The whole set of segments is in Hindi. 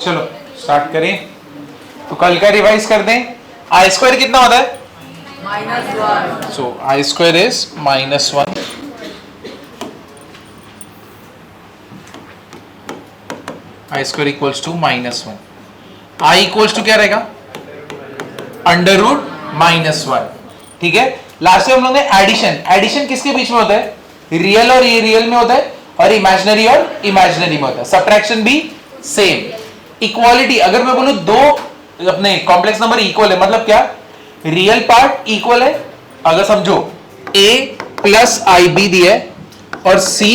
चलो स्टार्ट करें। तो कल का रिवाइज कर दें। आई स्क्वायर कितना होता है? -1। So i square is -1। I square equals to -1। I equals to क्या रहेगा? √-1। ठीक है। लास्ट में हम लोग ने एडिशन, एडिशन किसके बीच में होता है? रियल और ये रियल में होता है, और इमेजिनरी और इमेजिनरी में होता है। सब्ट्रैक्शन भी सेम। इक्वालिटी, अगर मैं बोलूं दो अपने कॉम्प्लेक्स नंबर इक्वल है, मतलब क्या? रियल पार्ट इक्वल है। अगर समझो a प्लस आई बी दिया है और c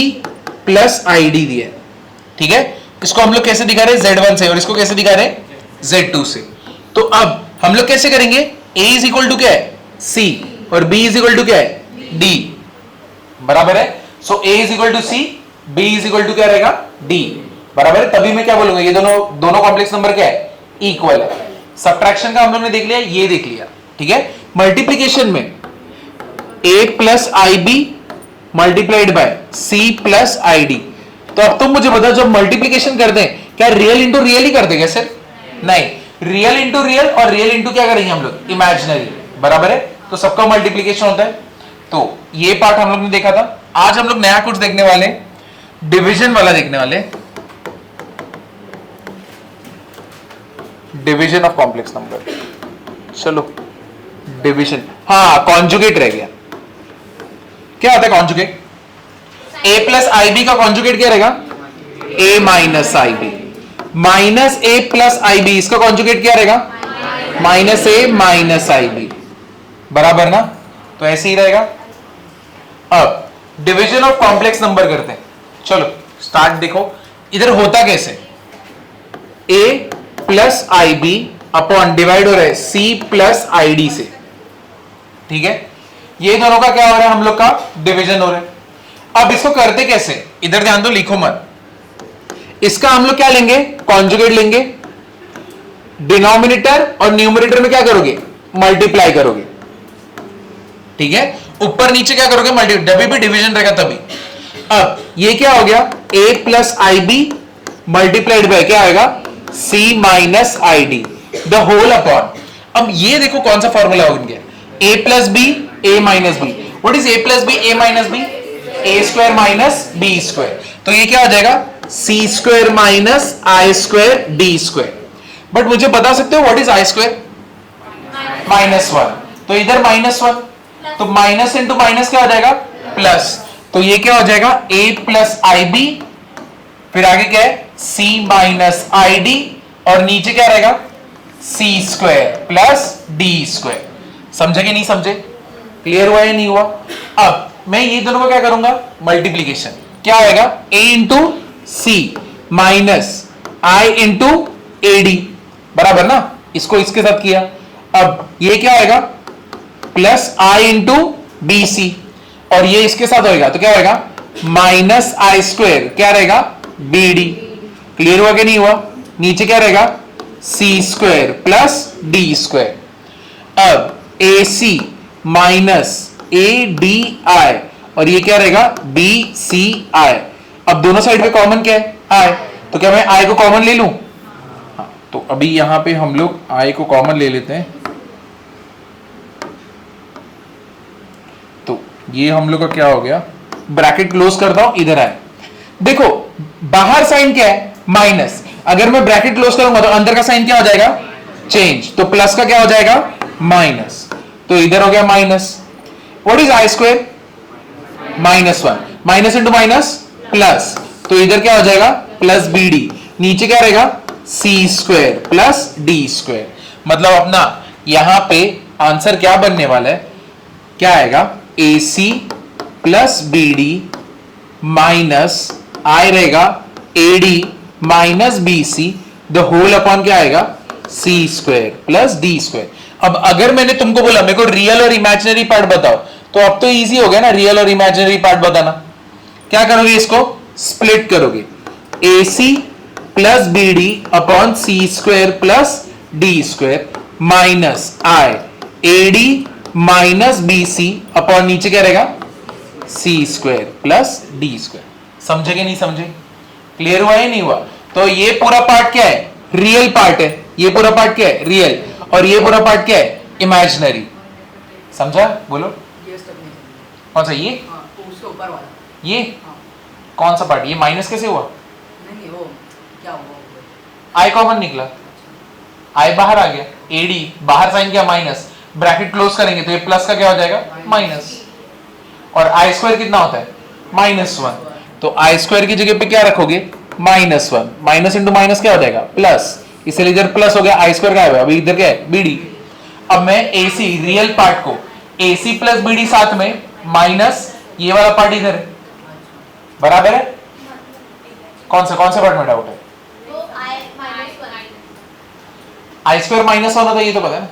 प्लस आई डी दिया है, ठीक है। इसको हम लोग कैसे दिखा रहे हैं? Z1 से, और इसको कैसे दिखा रहे हैं? Z2 से। तो अब हम लोग कैसे करेंगे? a इज इक्वल टू क्या है? c, और b इज इक्वल टू क्या है? d, बराबर है। So a is equal to c, b is equal to क्या रहेगा? d, बराबर है। तभी मैं क्या बोलूंगा? ये दोनों कॉम्प्लेक्स नंबर क्या है? इक्वल है। सब्ट्रैक्शन का हम लोग ने देख लिया, ये देख लिया, ठीक है। मल्टीप्लीकेशन में a plus i b multiplied by c plus i d. तो अब तुम मुझे बताओ, जब मल्टीप्लीकेशन करते हैं क्या रियल इंटू रियल ही करते हैं सर? नहीं, रियल इंटू रियल और रियल इंटू क्या करेंगे हम लोग? इमेजिनरी, बराबर है। तो सबका मल्टीप्लीकेशन होता है। तो ये पार्ट हम लोग ने देखा था। आज हम लोग नया कुछ देखने वाले, डिवीजन वाला देखने वाले, डिवीजन ऑफ कॉम्प्लेक्स नंबर। चलो डिवीजन, हाँ कॉन्जुगेट रह गया। क्या होता है conjugate? a plus i b का कॉन्जुगेट क्या रहेगा? a minus i b, minus a plus i b, इसका कॉन्जुगेट क्या रहेगा? Minus a minus i b, बराबर ना? तो ऐसे ही रहेगा। अब डिवीजन ऑफ कॉम्प्लेक्स नंबर करते हैं। चलो स्टार्ट। देखो इधर होता कैसे? a plus i b upon divide हो रहा है c प्लस आई डी से, ठीक है। ये दोनों का क्या हो रहा है? हम लोग का डिवीजन हो रहा है। अब इसको करते कैसे? इधर ध्यान दो, लिखो मत। इसका हम लोग क्या लेंगे? कॉन्जुगेट लेंगे। डिनोमिनेटर और न्यूमरेटर में क्या करोगे? मल्टीप्लाई करोगे, ठीक है। ऊपर नीचे क्या करोगे? मल्टीप्लाई, जब भी डिवीजन रहेगा तभी। अब ये क्या हो गया? a plus i b multiplied by क्या आएगा? c minus i d, the whole upon. अब ये देखो कौन सा फॉर्मूला हो गया? a plus b, a minus b. What is a plus b, a minus b? a square minus b square. तो ये क्या हो जाएगा? c square minus i square d square. But मुझे बता सकते हो व्हाट इज आई स्क्वायर? -1। तो इधर -1, तो माइनस इंटू माइनस क्या हो जाएगा? प्लस। तो ये क्या हो जाएगा? a प्लस आई बी, फिर आगे क्या है? c माइनस आई डी, और नीचे क्या रहेगा? c square plus d square. समझे कि नहीं समझे? क्लियर हुआ या नहीं हुआ? अब मैं ये दोनों को क्या करूंगा? मल्टीप्लीकेशन। क्या आएगा? a into c minus i into a d, बराबर ना? इसको इसके साथ किया। अब ये क्या आएगा? प्लस आई इंटू बी सी, और ये इसके साथ होएगा तो क्या होएगा? माइनस आई स्क्वायर क्या रहेगा? B D. क्लियर हुआ कि नहीं हुआ? नीचे क्या रहेगा? C square plus d square. अब ए सी माइनस ए डी आई, और ये क्या रहेगा? बी सी आई। अब दोनों साइड पे कॉमन क्या है? आई। तो क्या मैं आई को कॉमन ले लूं? हाँ, तो अभी यहां पे हम लोग आई को कॉमन ले लेते हैं। तो ये हम लोग का क्या हो गया? ब्रैकेट क्लोज करता हूं, इधर आए। देखो बाहर साइन क्या है? माइनस। अगर मैं ब्रैकेट क्लोज करूंगा तो अंदर का साइन क्या हो जाएगा? चेंज। तो प्लस का क्या हो जाएगा? माइनस। तो इधर हो गया minus. What is i square? -1, minus into minus plus. तो इधर क्या हो जाएगा? Plus b d. नीचे क्या रहेगा? C square plus d square. मतलब अपना यहां पे आंसर क्या बनने वाला है? क्या आएगा? A c plus b d minus i रहेगा a d minus b c, the whole upon क्या आएगा? C square plus d square. अब अगर मैंने तुमको बोला मेरे को रियल और इमेजिनरी पार्ट बताओ, तो अब तो इजी हो गया ना रियल और इमेजिनरी पार्ट बताना। क्या करोगे? इसको स्प्लिट करोगे। A c plus b d upon c square plus d square minus i a d minus b c upon नीचे क्या रहेगा? C square plus d square. समझे कि नहीं समझे? क्लियर हुआ या नहीं हुआ? तो ये पूरा पार्ट क्या है? रियल पार्ट है, ये पूरा पार्ट क्या है, रियल, और ये पूरा पार्ट क्या है, इमेजिनरी। समझा? बोलो कौन सा, ये तो उसके ऊपर वाला ये हाँ। कौन सा पार्ट, ये माइनस कैसे हुआ, नहीं वो क्या हुआ आई कॉमन निकला, आई बाहर आ गया, एडी बाहर साइन किया माइनस, ब्रैकेट क्लोज करेंगे तो ये प्लस का क्या हो जाएगा, माइनस, और आई स्क्वायर कितना होता है, -1, तो आई स्क्वायर की जगह पे क्या रखोगे, -1, माइनस इंटू माइनस क्या हो जाएगा, प्लस, इसलिए इधर प्लस हो गया, आई स्क्वायर का है, अभी इधर क्या है, बीडी। अब मैं एसी रियल पार्ट को एसी प्लस बीडी साथ में माइनस ये वाला पार्ट इधर है, बराबर है, कौन सा पार्ट में डाउट है, आई स्क्वायर -1 होता है, ये तो पता है ना,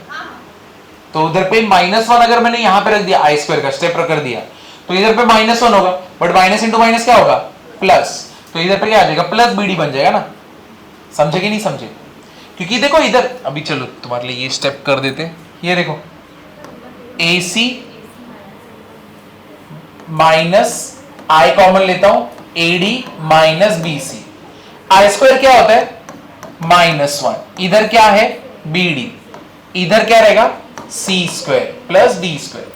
तो उधर पे -1 अगर मैंने यहां पे रख दिया, आई स्क्वायर का स्टेप कर दिया, तो इधर पे -1 होगा, बट माइनस इंटू माइनस क्या होगा, प्लस, तो इधर पे क्या आ जाएगा, प्लस बीडी बन जाएगा ना। समझे कि नहीं समझे? क्योंकि देखो इधर, अभी चलो तुम्हारे लिए ये स्टेप कर देते हैं, ये देखो AC माइनस आई कॉमन लेता हूं, AD माइनस BC, आई स्क्वायर क्या होता है, -1, इधर क्या है, BD, इधर क्या रहेगा, C square plus D square.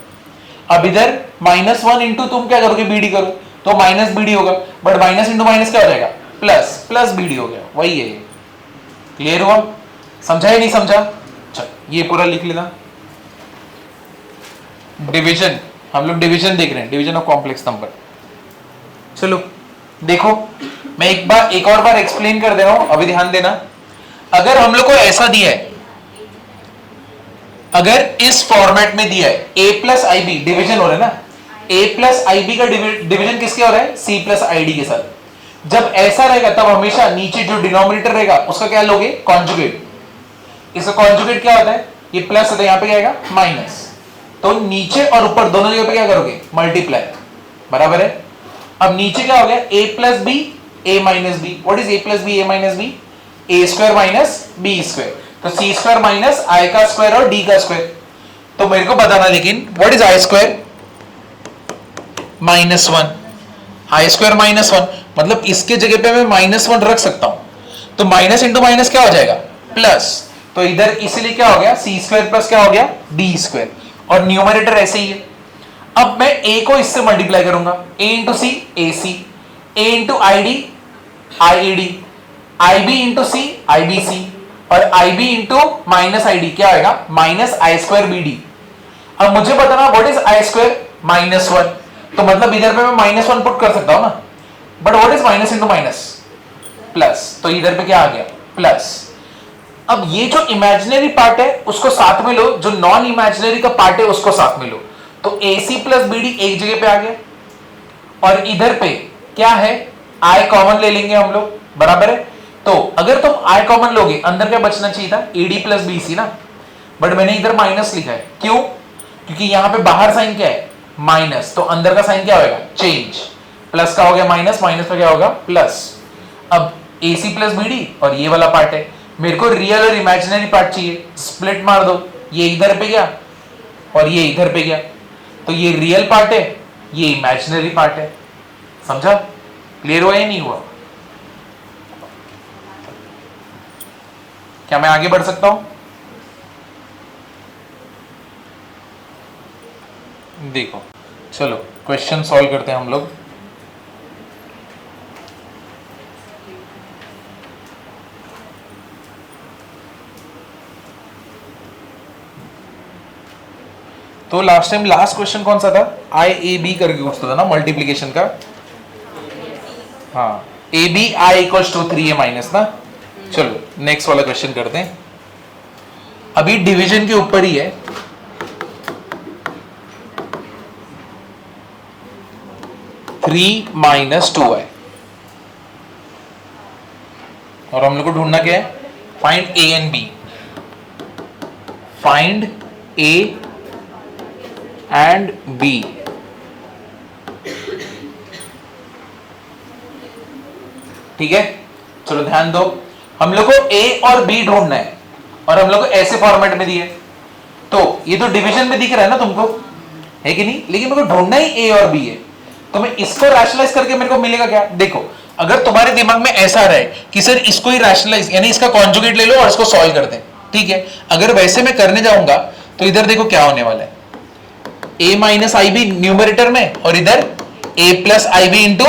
अब इधर -1 इंटू तुम क्या करोगे, BD करो तो माइनस BD होगा, बट माइनस इंटू माइनस क्या हो जाएगा, प्लस BD हो गया, वही है ये। क्लियर हुआ? समझा या नहीं समझा? चल ये पूरा लिख लेना। डिवीजन, हम लोग डिवीजन देख रहे हैं, डिवीजन ऑफ कॉम्प्लेक्स नंबर। चलो देखो, मैं एक और बार एक्सप्लेन कर दे रहा हूं, अभी ध्यान देना। अगर हम लोग को ऐसा दिया है, अगर इस फॉर्मेट में दिया है a plus i b, division हो रहा है ना, a प्लस आई बी का डिविजन किसके हो रहा है, c प्लस आई डी के साथ। जब ऐसा रहेगा तब हमेशा नीचे जो डिनोमिनेटर रहेगा उसका क्या लोगे, कॉन्जुगेट। इसका कॉन्जुगेट क्या होता है, ये प्लस होता है, यहां पे क्या आएगा, माइनस, तो नीचे और ऊपर दोनों जगह पे क्या करोगे, मल्टीप्लाई, बराबर है। अब नीचे क्या हो गया, a plus b a minus b, what is a plus b a minus b, a square minus b square, तो c स्क्वायर माइनस i का स्क्वायर और d का स्क्वायर। तो मेरे को बताना लेकिन what is i square, -1, i square -1, मतलब इसके जगह पे मैं -1 रख सकता हूं, तो माइनस इंटू माइनस क्या हो जाएगा, प्लस, तो इधर इसलिए क्या हो गया, c स्क्वायर प्लस क्या हो गया, d स्क्वायर, और न्यूमरेटर ऐसे ही है। अब मैं a को इससे मल्टीप्लाई करूंगा, a into c a c, a into i d i e d, i b into c i b c, और i b into minus i d क्या आएगा, minus i square b d. अब मुझे बताना व्हाट इज आई स्क्वायर, -1, तो मतलब इधर पे मैं -1 पुट कर सकता हूं ना, but what is minus into minus, plus, तो इधर पे क्या आ गया, प्लस। अब ये जो इमेजिनरी पार्ट है उसको साथ में लो, जो नॉन इमेजिनरी का पार्ट है उसको साथ में लो, तो AC प्लस BD एक जगह पे आ गया, और इधर पे क्या है, I कॉमन ले लेंगे हम लोग, बराबर है। तो अगर तुम I कॉमन लोगे, अंदर क्या बचना चाहिए था, AD प्लस BC ना, बट मैंने इधर माइनस लिखा है, क्यों, क्योंकि यहां पे बाहर साइन क्या है, माइनस, तो अंदर का साइन क्या होगा, चेंज, प्लस का हो गया माइनस, माइनस का क्या होगा, प्लस। अब AC प्लस BD और ये वाला पार्ट है, मेरे को रियल और इमेजिनरी पार्ट चाहिए, स्प्लिट मार दो, ये इधर पे गया और ये इधर पे गया, तो ये रियल पार्ट है, ये इमेजिनरी पार्ट है। समझा? क्लियर हुआ या नहीं हुआ? क्या मैं आगे बढ़ सकता हूं? देखो चलो क्वेश्चन सॉल्व करते हैं हम लोग। तो लास्ट टाइम लास्ट क्वेश्चन कौन सा था, आई ए बी करके कुछ था ना, मल्टीप्लीकेशन का। हाँ, a b i equals to 3a minus ना। चलो नेक्स्ट वाला क्वेश्चन करते हैं, अभी डिवीजन के ऊपर ही है। थ्री माइनस 2 है, और हम लोग को ढूंढना क्या है, find a and b, find a and b. ठीक है, चलो ध्यान दो, हम लोग को ए और बी ढूंढना है, और हम लोग को ऐसे फॉर्मेट में दिए, तो ये तो डिवीजन में दिख रहा है ना तुमको, है कि नहीं, लेकिन मेरे को ढूंढना ही ए और बी है, तो मैं इसको रैशनलाइज करके मेरे को मिलेगा क्या, देखो अगर तुम्हारे दिमाग में ऐसा रहे कि सर इसको ही रैशनलाइज यानी इसका कॉन्जुगेट ले लो और इसको सॉल्व कर दें, ठीक है, अगर वैसे मैं करने जाऊंगा तो इधर देखो क्या होने वाला है, a minus i b numerator में और इधर a plus i b into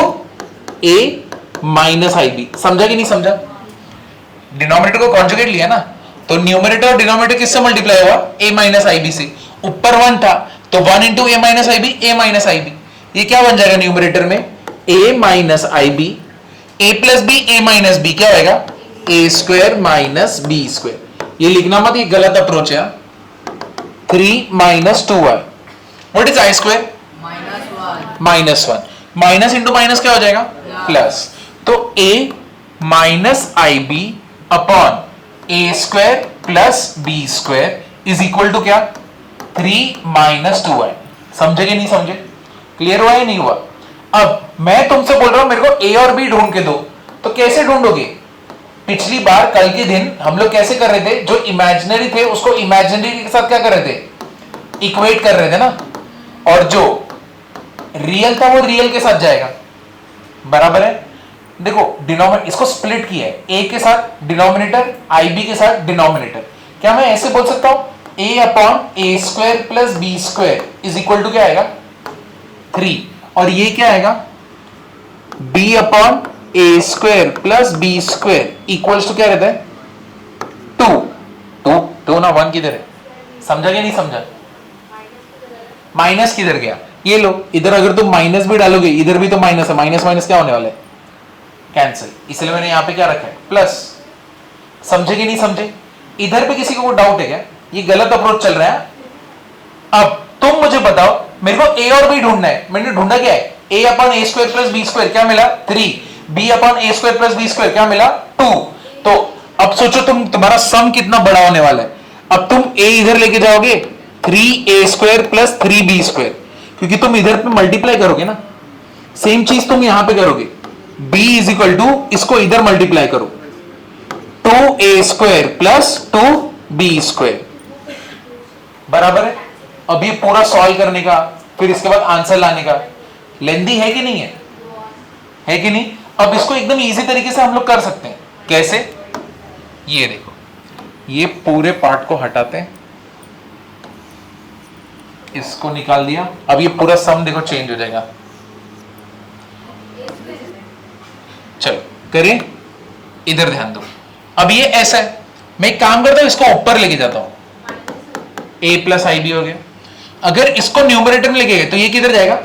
a minus i b. समझा कि नहीं समझा? डिनोमिनेटर को कॉन्जुगेट लिया ना, तो न्यूमरेटर और डिनोमिनेटर किससे मल्टीप्लाई हुआ? a माइनस आई बी से। ऊपर 1 था तो 1 into a minus i b, a minus i b. ये क्या बन जाएगा न्यूमरेटर में? a minus i b, a plus b, a minus b, क्या होगा? a square minus b square. ये लिखना मत, ये गलत अप्रोच है। 3 minus 2y, what is i square? Minus 1। Minus into minus क्या हो जाएगा? प्लस। तो a minus i b upon a square plus b square is equal to क्या? 3 माइनस 2y। समझे कि नहीं समझे? क्लियर हुआ या नहीं हुआ? अब मैं तुमसे बोल रहा हूं मेरे को a और b ढूंढ के दो, तो कैसे ढूंढोगे? पिछली बार कल के दिन हम लोग कैसे कर रहे थे? जो इमेजिनरी थे उसको इमेजिनरी के साथ क्या कर रहे थे? इक्वेट कर रहे थे ना, और जो रियल था वो रियल के साथ जाएगा, बराबर है। देखो डिनोमिनेटर इसको स्प्लिट किया है, a के साथ डिनोमिनेटर, ib के साथ डिनोमिनेटर। क्या मैं ऐसे बोल सकता हूं a upon a square plus b square is equal to क्या आएगा? 3। और ये क्या आएगा? b upon a square plus b square equals to क्या रहता है? 2 ना 1 किधर है? समझा क्या नहीं समझा? माइनस किधर गया? ये लो, इधर अगर तुम माइनस भी डालोगे इधर भी तो माइनस है, माइनस माइनस क्या होने वाला है? कैंसिल। इसलिए मैंने यहां पे क्या रखा है? प्लस। समझे कि नहीं समझे? इधर पे किसी को डाउट है क्या? ये गलत अप्रोच चल रहा है। अब तुम मुझे बताओ, मेरे को a और b ढूंढना है, मैंने ढूंढा क्या है? a upon a square plus b square क्या मिला? 3। b upon a square plus b square क्या मिला? 2। तो अब सोचो तुम्हारा सम कितना बड़ा होने वाला है। अब तुम a इधर लेके जाओगे 3a square plus 3b square, क्योंकि तुम इधर पे मल्टीप्लाई करोगे ना, सेम चीज तुम यहां पे करोगे। b इज इक्वल टू इसको इधर मल्टीप्लाई करो, 2a square plus 2b square, बराबर है। अब ये पूरा सॉल्व करने का, फिर इसके बाद आंसर लाने का लेंदी है कि नहीं है? है कि नहीं? अब इसको एकदम इजी तरीके से हम लोग कर सकते हैं। कैसे? ये देखो, ये पूरे पार्ट को हटाते हैं, इसको निकाल दिया। अब ये पूरा सम देखो चेंज हो जाएगा। चलो करें, इधर ध्यान दो। अब ये ऐसा है, मैं एक काम करता हूं, इसको ऊपर लेके जाता हूं, a प्लस आई बी हो गया। अगर इसको न्यूमरेटर में लेके गए तो ये किधर जाएगा?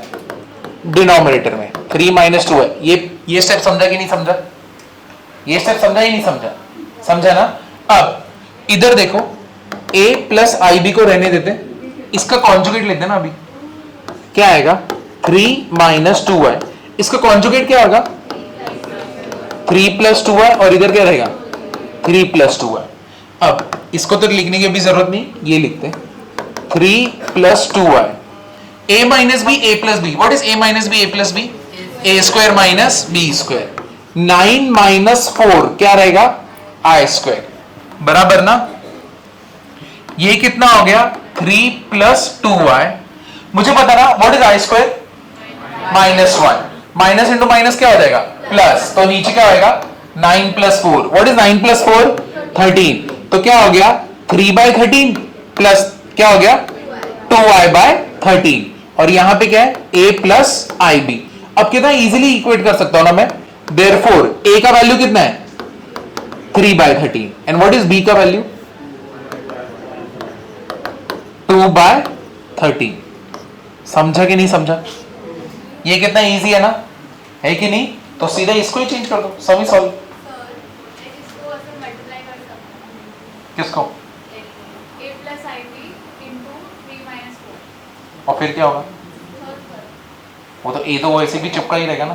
डिनोमिनेटर में। 3 माइनस 2 है। ये स्टेप समझा कि नहीं समझा? ये स्टेप समझा ही नहीं समझा? समझा ना? अब इधर देखो, a प्लस आई बी को रहने देते, इसका कॉन्जुगेट लेते ना। अभी क्या आएगा? 3 माइनस 2y। इसका कॉन्जुगेट क्या होगा? 3 प्लस 2y, और इधर क्या रहेगा? 3 प्लस 2y। अब इसको तो लिखने की भी जरूरत नहीं, ये लिखते 3 plus 2y। a minus b, a plus b. What is a minus b, a plus b? a square minus b square. 9 minus 4 क्या रहेगा? i स्क्वायर, बराबर ना? ये कितना हो गया? 3 प्लस 2y। मुझे पता ना what is i square? Minus 1। Minus into minus क्या हो जाएगा? प्लस। तो नीचे क्या होगा? 9 प्लस 4। What is 9 plus 4? 13। तो क्या हो गया? 3 बाय 13 प्लस क्या हो गया? 2y bye 13। और यहां पे क्या है? a plus i b. अब कितना इजीली इक्वेट कर सकता हूं ना मैं। देयरफॉर a का वैल्यू कितना है? 3 by 13। And what is b का वैल्यू? 2 बाय 13। समझा कि नहीं समझा? ये कितना इजी है ना, है कि नहीं? तो सीधा इसको ही चेंज कर दो, सभी सॉल्व। किसको? और फिर क्या होगा? वो तो a तो वैसे भी चिपका ही रहेगा ना।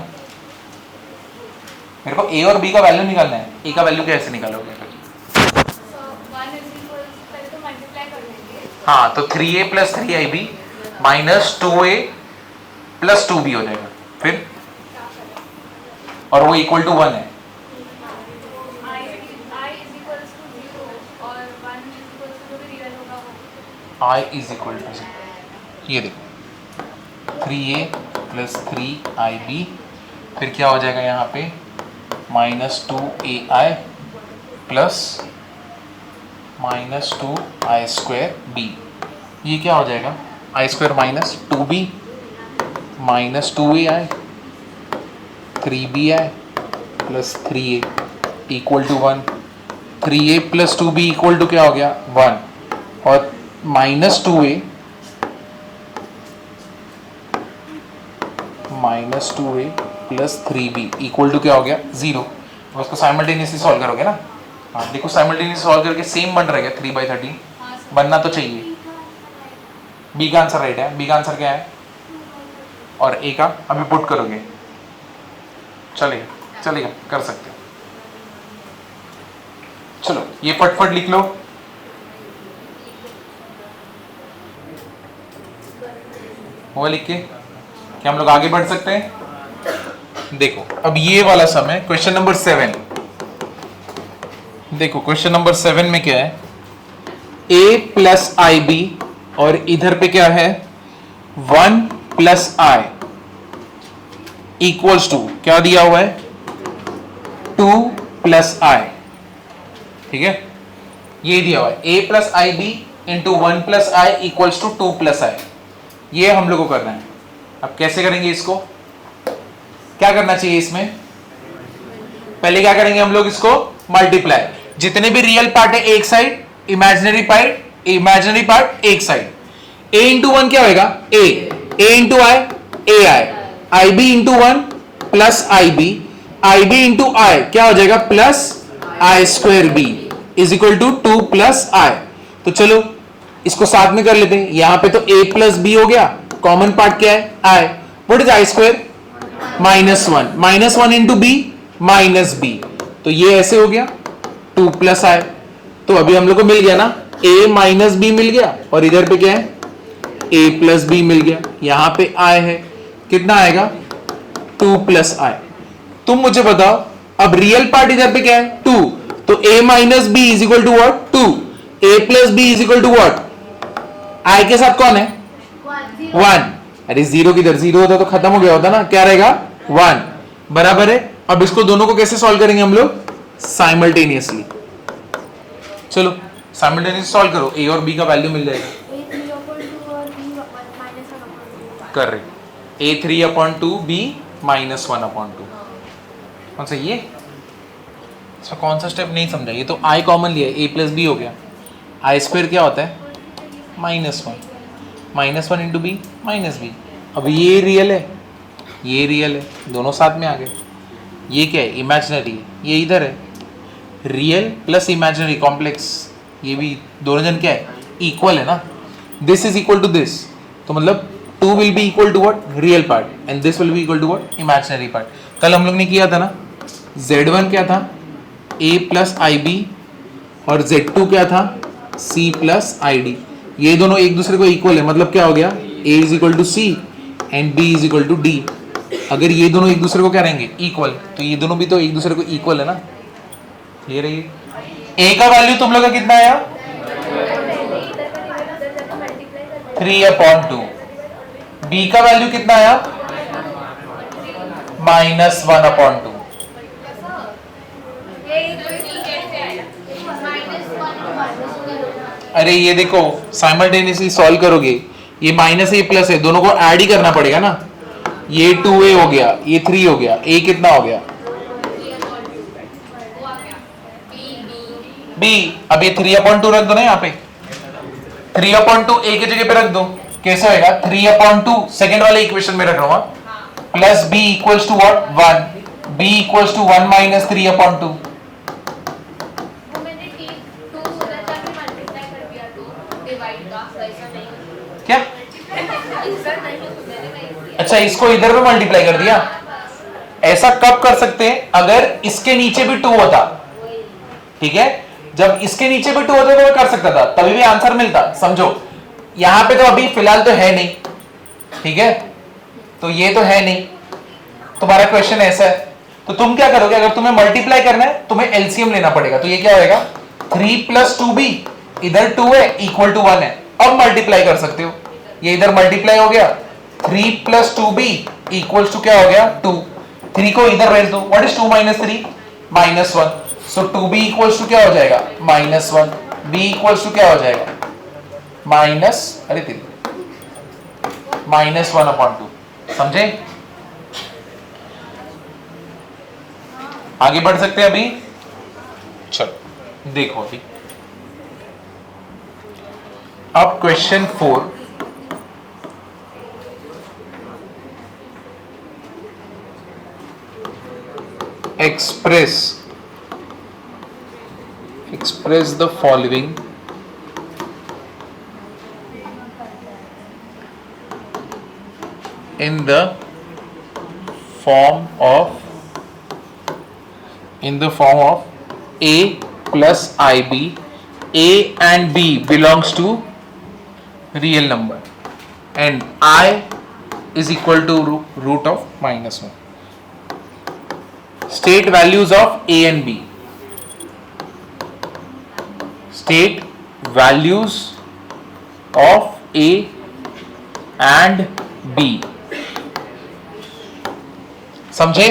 मेरे को a और b का वैल्यू निकालना है। a का वैल्यू कैसे निकालोगे? हाँ, तो 3a plus 3ib minus 2a plus 2b हो जाएगा। फिर और वो इक्वल टू 1 है। i इज इक्वल टू, ये देखो 3a प्लस 3ib, फिर क्या हो जाएगा यहाँ पे? Minus 2ai plus minus 2i square b. ये क्या हो जाएगा? I square minus 2b minus 2ai 3bi plus 3a equal to 1। 3a plus 2b equal to क्या हो गया? 1। और minus 2a plus 3b equal to क्या हो गया? 0। अब उसको साइमल्टेनियसली सॉल्व करोगे ना? हाँ देखो, साइमल्टेनियसली सॉल्व करके सेम बन रहेगा 3/13 बनना तो चाहिए। बी का आंसर राइट है। बी का आंसर क्या है? और ए का अभी पुट करोगे, चलेगा चलेगा, कर सकते हो। चलो ये फटफट लिख लो। वो लिख के क्या हम लोग आगे बढ़ सकते हैं? देखो अब ये वाला सम है क्वेश्चन नंबर 7। देखो क्वेश्चन नंबर 7 में क्या है? a प्लस आई बी और इधर पे क्या है? 1 प्लस आई इक्वल्स टू क्या दिया हुआ है? 2 प्लस आई। ठीक है, ये दिया हुआ है a plus i b into 1 plus i equals to 2 plus i. ये हम लोग को करना है। अब कैसे करेंगे इसको? क्या करना चाहिए इसमें? पहले क्या करेंगे हम लोग? इसको मल्टीप्लाई। जितने भी रियल पार्ट है एक साइड, इमेजिनरी पार्ट एक साइड। a इंटू 1 क्या होगा? a into i a i b into 1 plus i b into i क्या हो जाएगा? Plus i square b is equal to 2 plus i. तो चलो इसको साथ में कर लेते हैं। यहां पे तो a प्लस बी हो गया, कॉमन पार्ट क्या है? I. What is i square? -1 into b minus b, तो ये ऐसे हो गया 2 प्लस आई। तो अभी हम लोग को मिल गया ना, a माइनस बी मिल गया और इधर पे क्या है? a प्लस बी मिल गया। यहां पे i है, कितना आएगा? 2 प्लस आई। तुम मुझे बताओ अब रियल पार्ट इधर पे क्या है? 2, तो a minus b is equal to what? 2। a plus b is equal to what? i के साथ कौन है? 1। अरे 0 किधर? 0 होता तो खत्म हो गया होता ना, क्या रहेगा? 1 बराबर है। अब इसको दोनों को कैसे सॉल्व करेंगे हम लोग? साइमल्टेनियसली। चलो साइमल्टेनियसली सॉल्व करो, a और b का वैल्यू मिल जाएगा। कर रहे a3/2 b -1/2। कौन सा ये? इसका कौन सा स्टेप नहीं समझा? ये तो i कॉमन लिया है, a प्लस बी हो गया। आई स्क्वायर क्या होता है? -1 इंटू बी माइनस बी। अब ये रियल है, ये रियल है, दोनों साथ में आ गए। ये क्या है? इमेजिनरी है, ये इधर है। रियल प्लस इमेजिनरी कॉम्प्लेक्स, ये भी दोनों जन क्या है? इक्वल है ना। This is equal to this, तो मतलब 2 will be equal to what? Real part, and this will be equal to what? Imaginary part. कल हम लोग ने किया था ना, z1 क्या था? a प्लस आई बी और z2 क्या था? c plus i D. ये दोनों एक दूसरे को इक्वल है, मतलब क्या हो गया? a is equal to c and b is equal to d. अगर ये दोनों एक दूसरे को क्या रहेंगे? इक्वल, तो ये दोनों भी तो एक दूसरे को इक्वल है ना। ये रही a का वैल्यू तुम लोग का कितना आया? 3/2। b का वैल्यू कितना आया? -1/2। अरे ये देखो साइमल्टेनियसली सॉल्व करोगे, ये माइनस a प्लस है, दोनों को ऐड ही करना पड़ेगा ना। ये 2a हो गया, ये 3 हो गया, a कितना हो गया? b। अब ये 3/2 रख दो ना यहाँ पे, 3/2 a की जगह पे रख दो। कैसे होएगा? 3/2 सेकेंड वाले इक्वेशन में रख रहा हूं, plus b equals to what? 1। b equals to 1 minus 3/2। क्या? अच्छा, इसको इधर पे मल्टीप्लाई कर दिया। ऐसा कब कर सकते हैं? अगर इसके नीचे भी 2 होता, ठीक है, जब इसके नीचे भी 2 होता तो मैं कर सकता था, तभी भी आंसर मिलता। समझो यहां पे तो अभी फिलहाल तो है नहीं, ठीक है, तो ये तो है नहीं। तुम्हारा क्वेश्चन ऐसा है, तो तुम क्या करोगे? अगर तुम्हें मल्टीप्लाई करना है, तुम्हें एलसीएम लेना पड़ेगा। तो ये क्या होएगा? 3 + 2b, इधर 2 है, इक्वल टू 1 है। अब मल्टीप्लाई कर सकते हो, ये इधर मल्टीप्लाई हो गया, 3 + 2b इक्वल्स टू क्या हो गया? 2। 3 को इधर भेज दो। What is 2 - 3? -1, so 2b equals to क्या हो जाएगा -1, b इक्वल्स टू क्या हो जाएगा -1/2। समझे? आगे बढ़ सकते हैं अभी? चलो देखो अभी अब question 4, express the following in the form of a plus ib, a and b belongs to real number and I is equal to root of -1. State values of a and b. State values of a and b. समझे?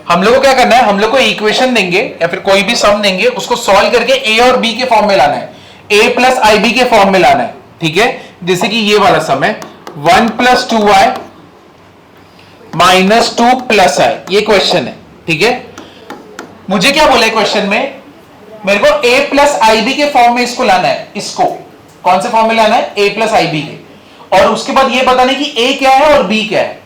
हम लोग को क्या करना है, हम लोग को इक्वेशन देंगे या फिर कोई भी सम देंगे, उसको सॉल्व करके ए और बी के फॉर्म में लाना है, a प्लस आई बी के फॉर्म में लाना है। ठीक है, जैसे कि ये वाला सम है 1 + 2y - 2 + i, ये क्वेश्चन है। ठीक है, मुझे क्या बोला है क्वेश्चन में, मेरे को a प्लस आई बी के फॉर्म में इसको लाना है। इसको कौन से फॉर्म में लाना है, a प्लस आई बी के, और उसके बाद ये बताना है कि a क्या है और b क्या है।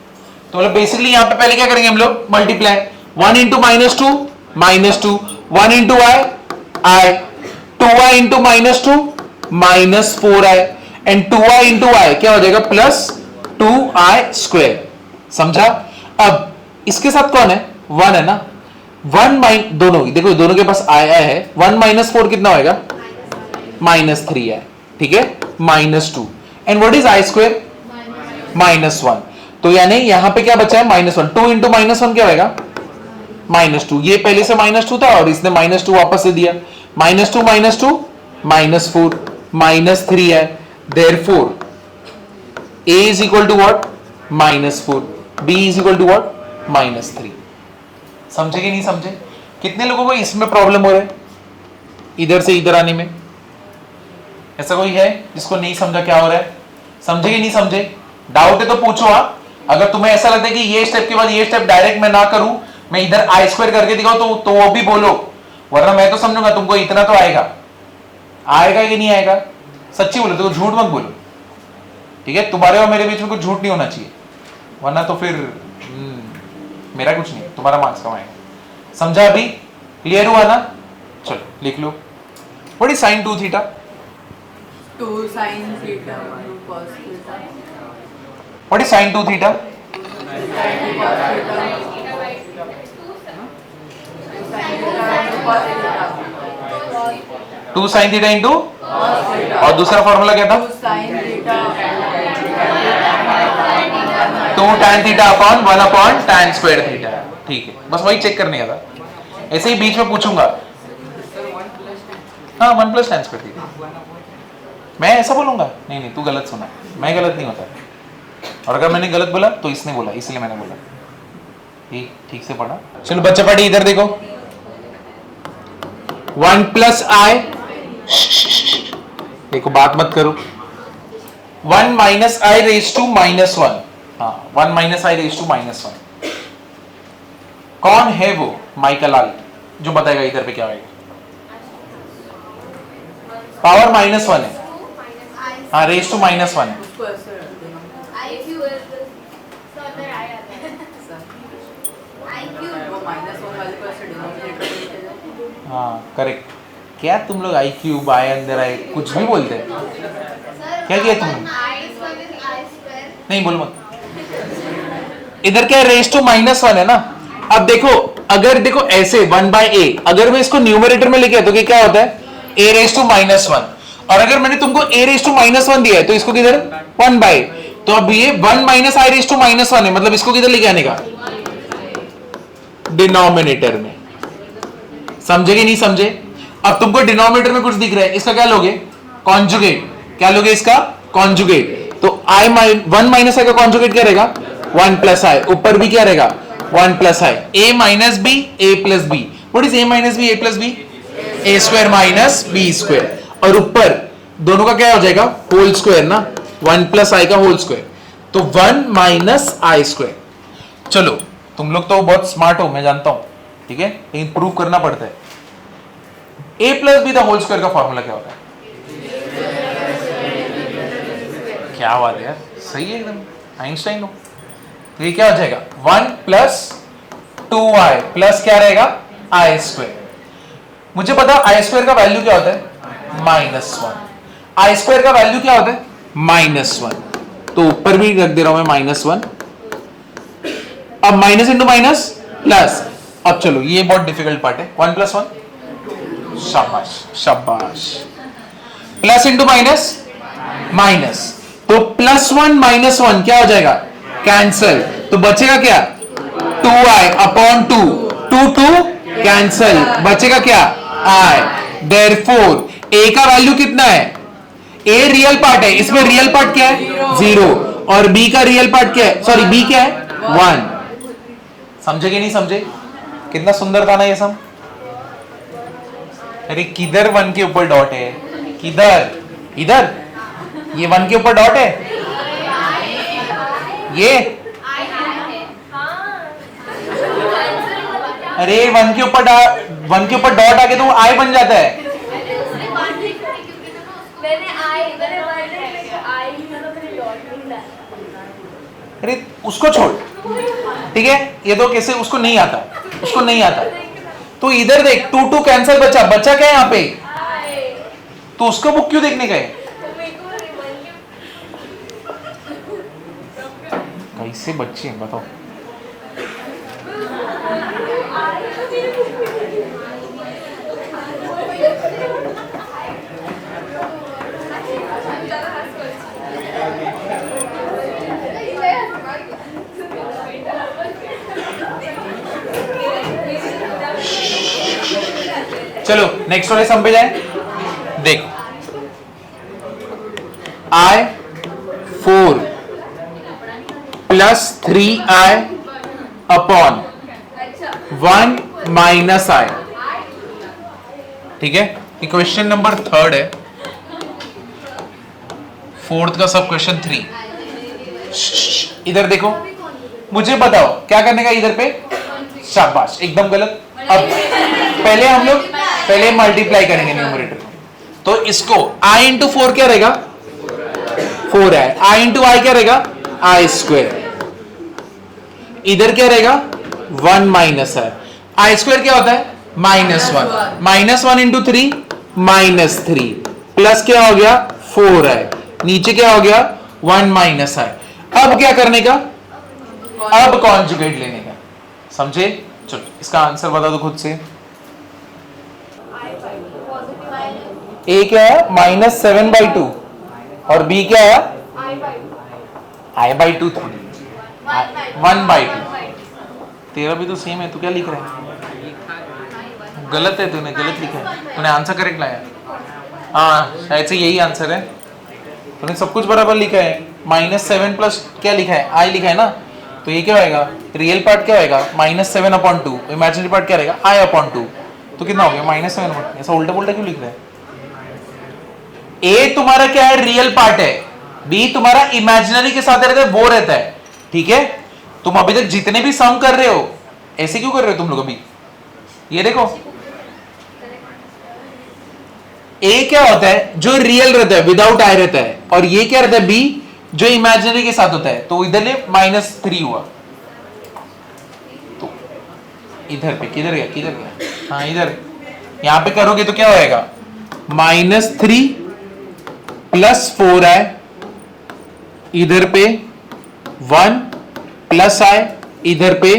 तो मतलब बेसिकली यहां पे पहले क्या करेंगे हम लोग, multiply 1 × -2 -2, 1 × i 2i × -2 -4i and 2i × i क्या हो जाएगा +2i²। समझा? अब इसके साथ कौन है, 1 है ना, 1 दोनों देखो, दोनों के पास i है, 1 - 4 कितना होएगा -3i। ठीक है, -2 एंड व्हाट इज i² -1। तो यानी यहां पे क्या बचा है -1, 2 × -1 क्या होएगा -2, ये पहले से -2 था और इसने -2 वापस से दिया, -2 -2 -4 -3 है, therefore a is equal to what -4, b is equal to what -3। समझे कि नहीं समझे? कितने लोगों को इसमें प्रॉब्लम हो रहा है, इधर से इधर आने में? ऐसा कोई है जिसको नहीं समझा क्या हो रहा है? समझे कि नहीं समझे? डाउट है तो पूछो। अगर तुम्हें ऐसा लगता है कि ये स्टेप के बाद ये स्टेप डायरेक्ट मैं ना करूं, मैं इधर i² करके दिखाऊं तो वो भी बोलो, वरना मैं तो समझूंगा तुमको इतना तो आएगा कि नहीं आएगा। सच्ची बोलो तो, झूठ मत बोलो। ठीक है, तुम्हारे और मेरे बीच में कुछ झूठ नहीं होना चाहिए, वरना तो फिर मेरा कुछ नहीं, तुम्हारा मार्क्स कम आएगा। समझा? अभी क्लियर हुआ ना? चलो लिख लो, what is sin 2 theta? 2 sin theta 2 cos theta। What is sin 2 theta? 2 sin theta into, और दूसरा फॉर्मूला क्या था? 2 tan theta upon 1 tan square theta. ठीक है, बस वही चेक करने का था, ऐसे ही बीच में पूछूंगा। हाँ, 1 + tan स्क्वायर थीटा। मैं ऐसा बोलूंगा? नहीं, तू गलत सुना, मैं गलत नहीं होता, और अगर मैंने गलत बोला तो इसने बोला, इसलिए मैंने बोला। ठीक से पढ़ा। चलो बच्चे पढ़ी, इधर देखो, 1 + i, देखो बात मत करो, 1 - i raised to -1। हाँ, 1 - i raised to -1। कौन है वो माइकल लाल जो बताएगा इधर पे क्या आएगा? पावर -1 है, हाँ, रेज टू -1 है। हाँ करेक्ट। क्या तुम लोग i क्यूब आए अंदर आए कुछ भी बोलते हैं, क्या किया तुमने? नहीं बोल मत। इधर क्या रेज टू -1 है ना। अब देखो, अगर देखो ऐसे 1/a, अगर मैं इसको न्यूमरेटर में लेके आता तो क्या होता है a रेज टू -1, और अगर मैंने तुमको a रेज टू -1 दिया है तो इसको किधर 1/, तो अब ये 1 - i रेज टू -1 है, मतलब इसको किधर लेके आने का, डिनोमिनेटर में। समझे कि नहीं समझे? अब तुमको डिनोमिनेटर में कुछ दिख रहा है, इसका क्या लोगे? कॉन्जुगेट। क्या लोगे इसका? कॉन्जुगेट। तो 1 - i का कॉन्जुगेट क्या रहेगा? 1 + i। ऊपर भी क्या रहेगा? 1 + i। a - b, a + b। What is a minus b, a plus b, a square minus b square, और ऊपर दोनों का क्या हो जाएगा, होल स्क्वायर ना, 1 प्लस आई का होल स्क्वायर, तो 1 माइनस आई स्क्वायर। चलो तुम लोग तो बहुत स्मार्ट हो, मैं जानता हूं, ठीक है, लेकिन प्रूव करना पड़ता है। a plus b the whole square का फॉर्मूला क्या होता है? क्या बात है यार, सही है एकदम, आइंस्टाइन हो। तो ये क्या हो जाएगा, 1 प्लस 2y प्लस क्या रहेगा, आई स्क्वायर। मुझे पता आई स्क्वायर का वैल्यू क्या होता है, -1। आई स्क्वायर का वैल्यू क्या होता है, -1, तो ऊपर भी रख दे रहा हूं मैं -1। अब माइनस इंटू माइनस प्लस। अब चलो ये बहुत डिफिकल्ट पार्ट है, 1 प्लस 1, शाबाश शाबाश, प्लस इंटू माइनस माइनस, तो +1 -1 क्या हो जाएगा, कैंसल, तो बचेगा क्या, 2i अपॉन 2, 2 कैंसल, बचेगा क्या, i। देयरफॉर a का वैल्यू कितना है, a रियल पार्ट है, इसमें रियल पार्ट क्या है, 0, और b का रियल पार्ट क्या है, सॉरी b क्या है, 1। समझे कि नहीं समझे, कितना सुंदर था ना ये सब। अरे किधर 1 के ऊपर डॉट है, किधर, इधर, ये 1 के ऊपर डॉट है, ये अरे 1 के ऊपर डॉट आके तो आई बन जाता है। अरे उसको छोड़, ठीक है, ये तो कैसे, उसको नहीं आता, उसको नहीं आता, तो इधर देख, 2 कैंसल, बचा क्या है यहाँ पे, तो उसका बुक क्यों देखने गए, कैसे बच्चे हैं बताओ। चलो नेक्स्ट वाले सम पे जाए। देखो I4 plus 3i upon 1 minus i, ठीक है, ये क्वेश्चन नंबर 3 है, 4th का सब क्वेश्चन 3। इधर देखो, मुझे बताओ क्या करने का इधर पे, शाबाश, एकदम गलत। अब पहले हम लोग मल्टीप्लाई करेंगे न्यूमरेटर को, तो इसको i इंटू 4 क्या रहेगा, 4 है, i इंटू आई क्या रहेगा, आई स्क्वायर, इधर क्या रहेगा, 1 माइनस है, आई स्क्वायर क्या होता है, -1, -1 इंटू 3 -3, प्लस क्या हो गया 4 है, नीचे क्या हो गया 1 माइनस है। अब क्या करने का, अब कॉन्जुगेट लेने का, समझे। चलो इसका आंसर बता दो खुद से। a क्या है, -7/2, और b क्या है, i/2 थोड़ी, 1/2। तेरा भी तो सेम है, तू क्या लिख रहा है, गलत है, तूने गलत लिखा है, तूने आंसर करेक्ट लाया, हाँ शायद से यही आंसर है, तूने सब कुछ बराबर लिखा है। -7 प्लस क्या लिखा है, i लिखा है ना, तो ये क्या होगा, रियल पार्ट क्या होगा, -7/2, इमेजिनरी पार्ट क्या रहेगा, i/2, तो कितना हो गया -7। ऐसा उल्टा पुल्टा क्यों लिख रहा है, a तुम्हारा क्या है, रियल पार्ट है, b तुम्हारा इमेजिनरी के साथ रहता है, वो रहता है, ठीक है। तुम अभी तक जितने भी सम कर रहे हो, ऐसे क्यों कर रहे हो तुम लोग अभी, ये देखो a क्या होता है, जो रियल रहता है, विदाउट i रहता है, और ये क्या रहता है, b जो इमेजिनरी के साथ होता है, तो इधर ले -3 हुआ, तो इधर पे किधर गया, हाँ इधर, यहां पे करोगे तो क्या होएगा, -3 प्लस 4i, इधर पे 1 प्लस i, इधर पे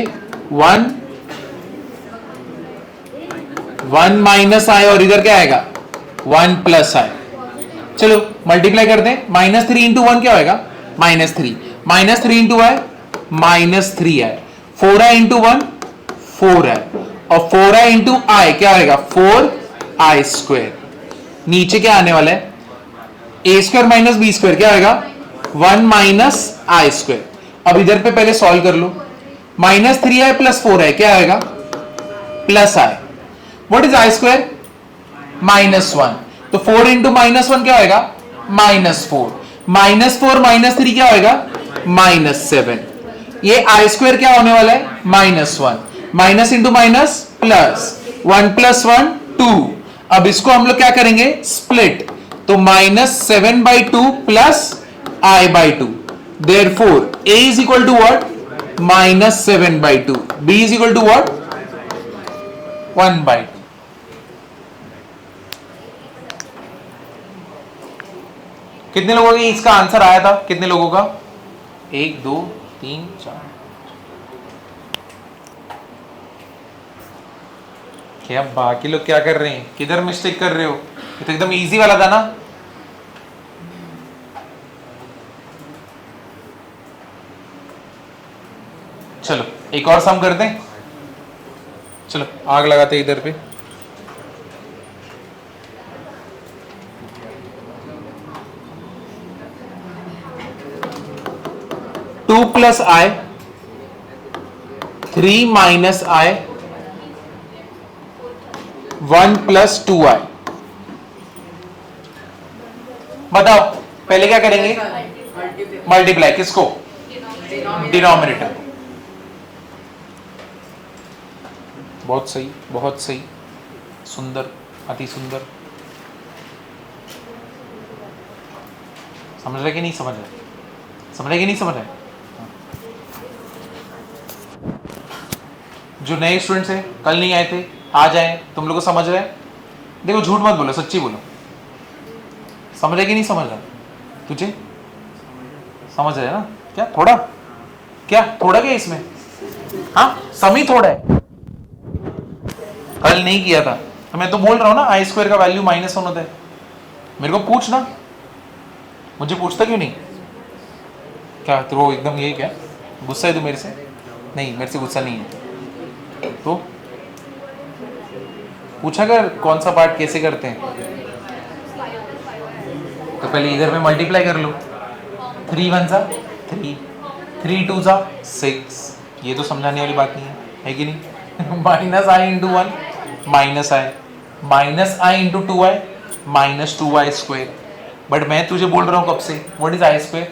1 माइनस i, और इधर क्या आएगा 1 प्लस i। चलो मल्टीप्लाई करते हैं, -3 इंटू 1 क्या होएगा, -3, -3 into i -3i, 4i into 1 4i, और 4i इंटू i क्या होएगा 4i स्क्वायर, नीचे क्या आने वाला है, a square minus b square क्या होएगा 1 माइनस आई स्क्वायर। अब इधर पे पहले सॉल्व कर लो, -3i प्लस 4i क्या आएगा, plus i, what is i square? -1। तो 4 इंटू -1 क्या होगा? -4। -4 -3 क्या होगा? -7। ये आई स्क्वायर क्या होने वाला है? -1। Minus into minus plus, 1 + 1 2। अब इसको हम लोग क्या करेंगे? स्प्लिट। तो -7/2 plus I/2। Therefore A is equal to what? -7/2। B is equal to what? 1/2। कितने लोगों के इसका आंसर आया था? कितने लोगों का? 1 2 3 4। क्या बाकी लोग क्या कर रहे हैं? किधर मिस्टेक कर रहे हो? ये तो एकदम इजी वाला था ना। चलो एक और सम करते हैं। चलो आग लगाते हैं इधर पे। टू प्लस आई, 3 माइनस आई, 1 + 2i। बताओ पहले क्या करेंगे? मल्टीप्लाई। किसको? डिनोमिनेटर को। बहुत सही, बहुत सही, सुंदर, अति सुंदर। समझ रहे कि नहीं समझ रहे? समझ रहे कि नहीं समझ रहे? जो नए स्टूडेंट्स हैं, कल नहीं आए थे, आज आए, तुम लोग को समझ रहे हैं? देखो झूठ मत बोलो, सच्ची बोलो। समझ रहे कि नहीं समझ रहा? तुझे समझ रहे ना? क्या थोड़ा? क्या थोड़ा? क्या इसमें? हाँ समी थोड़ा है। कल नहीं किया था तो मैं तो बोल रहा हूं ना, आई स्क्वायर का वैल्यू -1 होता है। मेरे को पूछना, मुझे पूछता क्यों नहीं? क्या तो एकदम ये क्या गुस्सा है तू मेरे से? नहीं, मेरे से गुस्सा नहीं है। तो पूछा कर कौन सा पार्ट कैसे करते हैं। तो पहले इधर में मल्टीप्लाई कर लो। 3 × 1 = 3, 3 × 2 = 6। ये तो समझाने वाली बात नहीं है कि नहीं? -i × 1 -i, -i × 2i -2i²। But मैं तुझे बोल रहा हूं कब से, व्हाट इज आई स्क्वायर?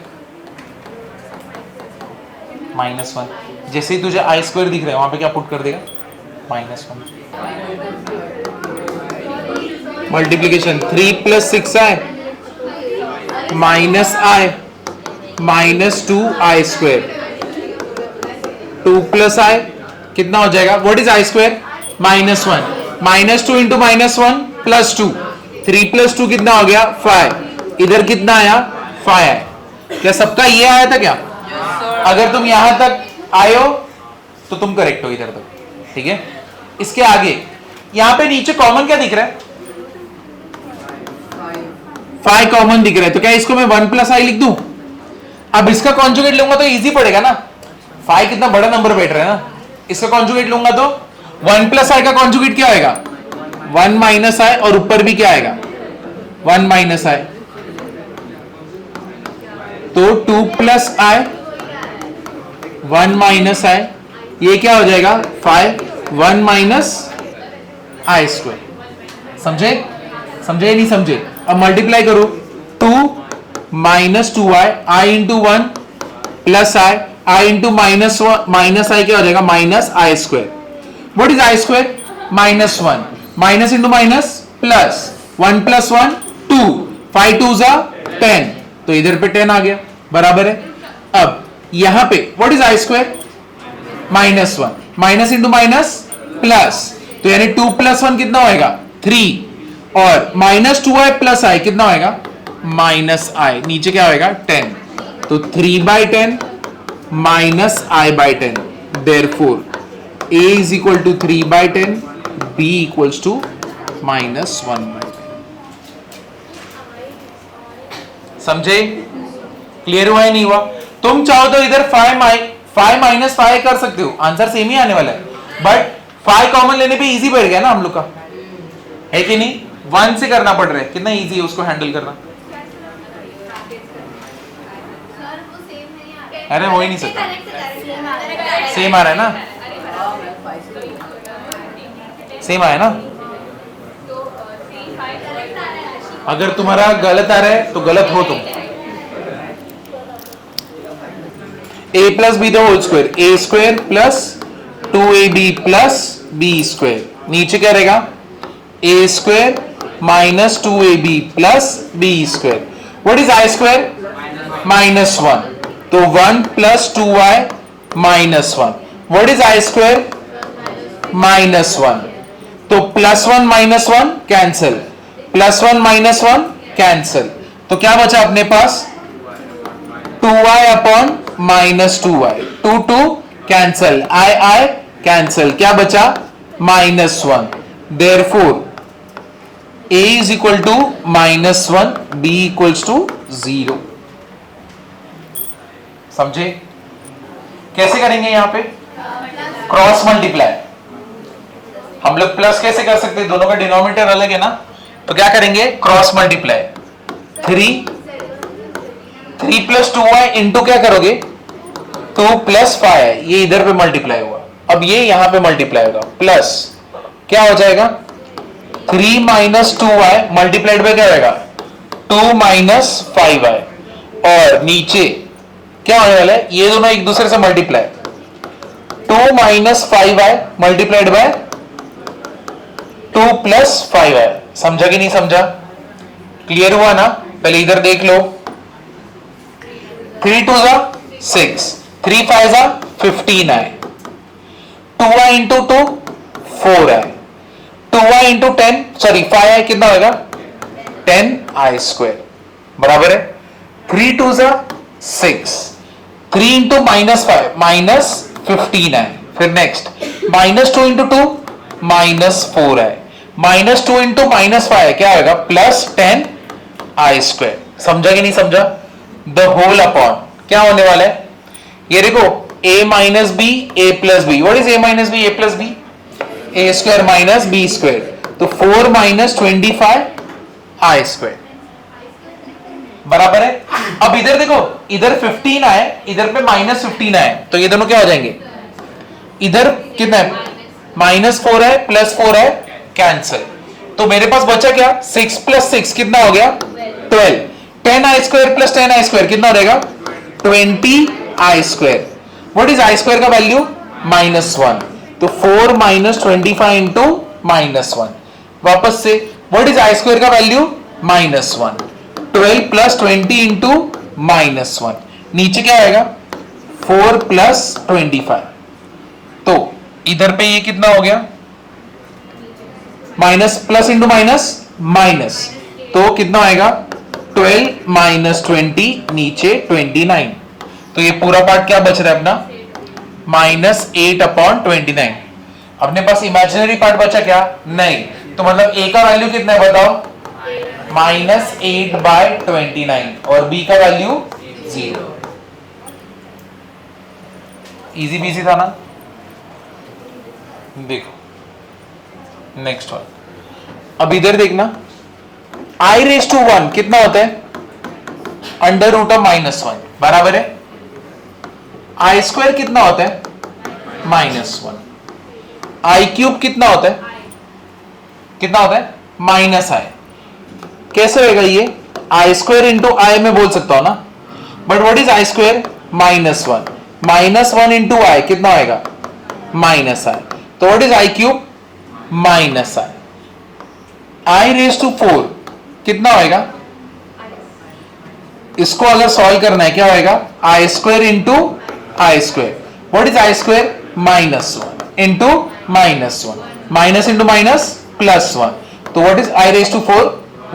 -1। जैसे ही तुझे आई स्क्वायर दिख रहा है वहां पे क्या पुट कर देगा? -1। Multiplication 3 + 6i -i -2i²। 2 + i कितना हो जाएगा? What is i square? -1। -2 × -1 + 2। 3 + 2 कितना हो गया? 5। इधर कितना आया? 5 आया। क्या सबका ये आया था क्या? अगर तुम यहां तक आए हो तो तुम करेक्ट हो इधर तक, ठीक है। इसके आगे यहां पे नीचे कॉमन क्या दिख रहा है? 5 कॉमन दिख रहा है, तो क्या इसको मैं 1 + i लिख दूं? अब इसका कॉन्जुगेट लूंगा तो इजी पड़ेगा ना। 5 कितना बड़ा नंबर बैठ रहा है ना। इसका कॉन्जुगेट लूंगा तो 1 + i का कॉन्जुगेट क्या आएगा? 1 - i, और ऊपर भी क्या आएगा? 1 - i। तो 2 + i 1 - i, ये क्या हो जाएगा? 5 1 - i²। समझे? समझे नहीं समझे? अब मल्टीप्लाई करो। 2 - 2i, i × 1 + i × -i क्या हो जाएगा? -i²। What is i square? -1। Minus into minus plus, 1 + 1 2, 5 2 = 10। तो इधर पे 10 आ गया, बराबर है। अब यहां पे what is i square? -1। Minus into minus plus, तो यानी 2 + 1 कितना होएगा? 3। और -2i + i कितना होएगा? -i। नीचे क्या होएगा? 10। तो 3/10 -i/10। Therefore a is equal to 3/10, b equals to -1/10। समझे? क्लियर हुआ है नहीं हुआ? तुम चाहो तो इधर 5 - 5 कर सकते हो, आंसर सेम ही आने वाला है। बट 5 कॉमन लेने पे इजी बढ़ गया ना हम लोग का, है कि नहीं? 1 से करना पड़ रहा है, कितना इजी है उसको हैंडल करना। अरे हो ही नहीं सकता, सेम आ रहा है ना, सेम आया ना। अगर तुम्हारा गलत आ रहा है तो गलत हो तुम। a plus b the whole square, a square plus 2ab plus b square. नीचे क्या रहेगा? A square minus 2ab plus b square. What is i square? -1, तो 1 plus 2y minus 1। What is i square? -1, तो +1 -1 कैंसिल, +1 -1 कैंसिल, तो क्या बचा अपने पास? 2y upon -2y, 2 cancel, I cancel, क्या बचा? -1। Therefore a is equal to -1, b equals to 0। समझे? कैसे करेंगे यहां पे? Cross multiply. हम लोग प्लस कैसे कर सकते हैं? दोनों का डिनोमिनेटर अलग है ना, तो क्या करेंगे? Cross multiply. 3 plus 2y into क्या करोगे? 2 प्लस 5, ये इधर पे मल्टीप्लाई हुआ, अब ये यहां पे मल्टीप्लाई होगा, प्लस क्या हो जाएगा? 3 माइनस 2y मल्टीप्लाइड बाय क्या होगा? 2 माइनस 5y, और नीचे क्या होने वाला है? ये दोनों एक दूसरे से multiply, 2 minus 5y multiplied by 2 plus 5y। समझा कि नहीं समझा? क्लियर हुआ ना? पहले इधर देख लो, 3 2 6, 3 5 15 है, 2y इंटू 2 4 है, 2y इंटू 10 सॉरी 5 है, कितना होगा? 10i स्क्वायर बराबर है 3 2 6, 3 इंटू -5 -15 है, फिर नेक्स्ट -2 इंटू 2 -4 है, -2 इंटू -5 है, क्या होगा? +10i square. समझा कि नहीं समझा? द होल अपॉन क्या होने वाला है? ये देखो, a minus b a plus b. What is a minus b a plus b? A square minus b square, तो 4 माइनस 25i स्क्वायर बराबर है। अब इधर देखो, इधर 15 आए, इधर पे -15 आए, तो ये दोनों क्या हो जाएंगे? इधर कितना है? -4 है, +4 है, कैंसिल, तो मेरे पास बचा क्या? 6 प्लस 6 कितना हो गया? 12। 10i square plus 10i square कितना हो जाएगा? 20i square. What is i square का वैल्यू? -1, तो 4 माइनस 25 इंटू -1। वापस से व्हाट इज i स्क्वायर का वैल्यू? -1, 12 प्लस 20 इंटू -1, नीचे क्या आएगा? 4 प्लस 25, तो इधर पे ये कितना हो गया? Minus plus into minus minus, तो कितना आएगा? 12 माइनस 20, नीचे 29, तो ये पूरा पार्ट क्या बच रहा है अपना? -8 अपॉन 29। अपने पास इमेजिनरी पार्ट बचा क्या? नहीं, तो मतलब a का वैल्यू कितना है बताओ? -8/29, और b का वैल्यू 0। इजी बीजी था ना? देखो नेक्स्ट वन, अब इधर देखना, i⁻1 कितना होता है? √(-1) बराबर है i स्क्वायर कितना होता है? -1। i³ कितना होता है? कितना होता है? -i। कैसे होगा ये? i स्क्वायर इंटू आई में बोल सकता हूं ना, but what is i square? -1, -1 into i कितना होगा? -i, तो what is i³? -i। i⁴ कितना होगा? इसको अगर सॉल्व करना है क्या होगा? i square into i square. What is i square? -1 into -1, minus into minus +1, तो व्हाट इज i⁴?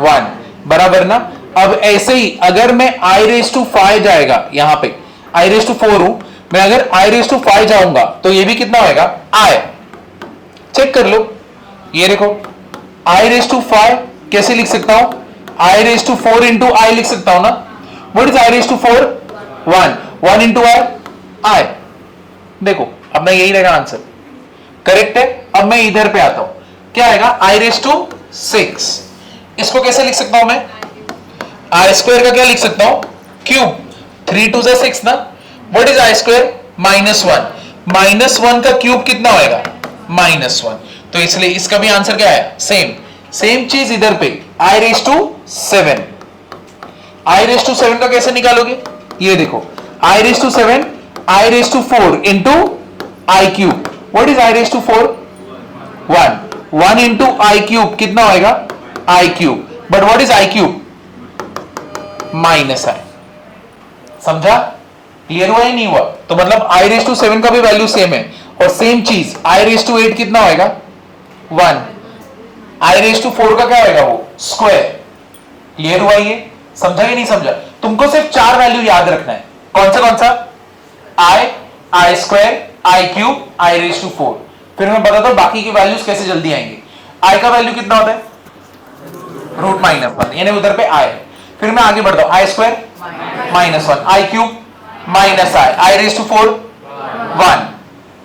1 बराबर ना। अब ऐसे ही अगर मैं i⁵ जाएगा, यहां पे i⁴ हूं मैं, अगर i⁵ जाऊंगा तो ये भी कितना होगा? i। चेक कर लो, ये देखो i⁵ कैसे लिख सकता हूं? i⁴ इंटू आई लिख सकता हूं ना। What is i⁴? 1 इंटू आई। देखो अब मैं यही रहेगा आंसर, करेक्ट है। अब मैं इधर पे आता हूं, क्या आएगा? i⁶। इसको कैसे लिख सकता हूं मैं? i स्क्वायर का क्या लिख सकता हूं? क्यूब, 3 2 6 ना। What is i square? -1 का क्यूब कितना होगा? -1, तो इसलिए इसका भी आंसर क्या है? सेम, सेम चीज इधर पे i raise to 7, i raise to 7 का कैसे निकालोगे? ये देखो i raise to 7 i raise to 4 into i cube. What is i raise to 4? 1 into i cube कितना होएगा? i cube. But what is i cube? Minus i. समझा? क्लियर हुआ या नहीं हुआ? तो मतलब i रेस टू 7 का भी वैल्यू सेम है. और सेम चीज i रेस टू 8 कितना होएगा? 1. i रेस टू 4 का क्या होएगा? वो स्क्वायर. क्लियर हुआ ये? समझा कि नहीं समझा? तुमको सिर्फ 4 वैल्यू याद रखना है. कौन सा? i square, i cube, i raise to 4. फिर मैं बताता हूं बाकी की वैल्यूज कैसे जल्दी आएंगे. i का वैल्यू कितना होता है? √-1, यानी उधर पे i. फिर मैं आगे बढ़ता हूं. i square -1, i cube -i raise to 4 1.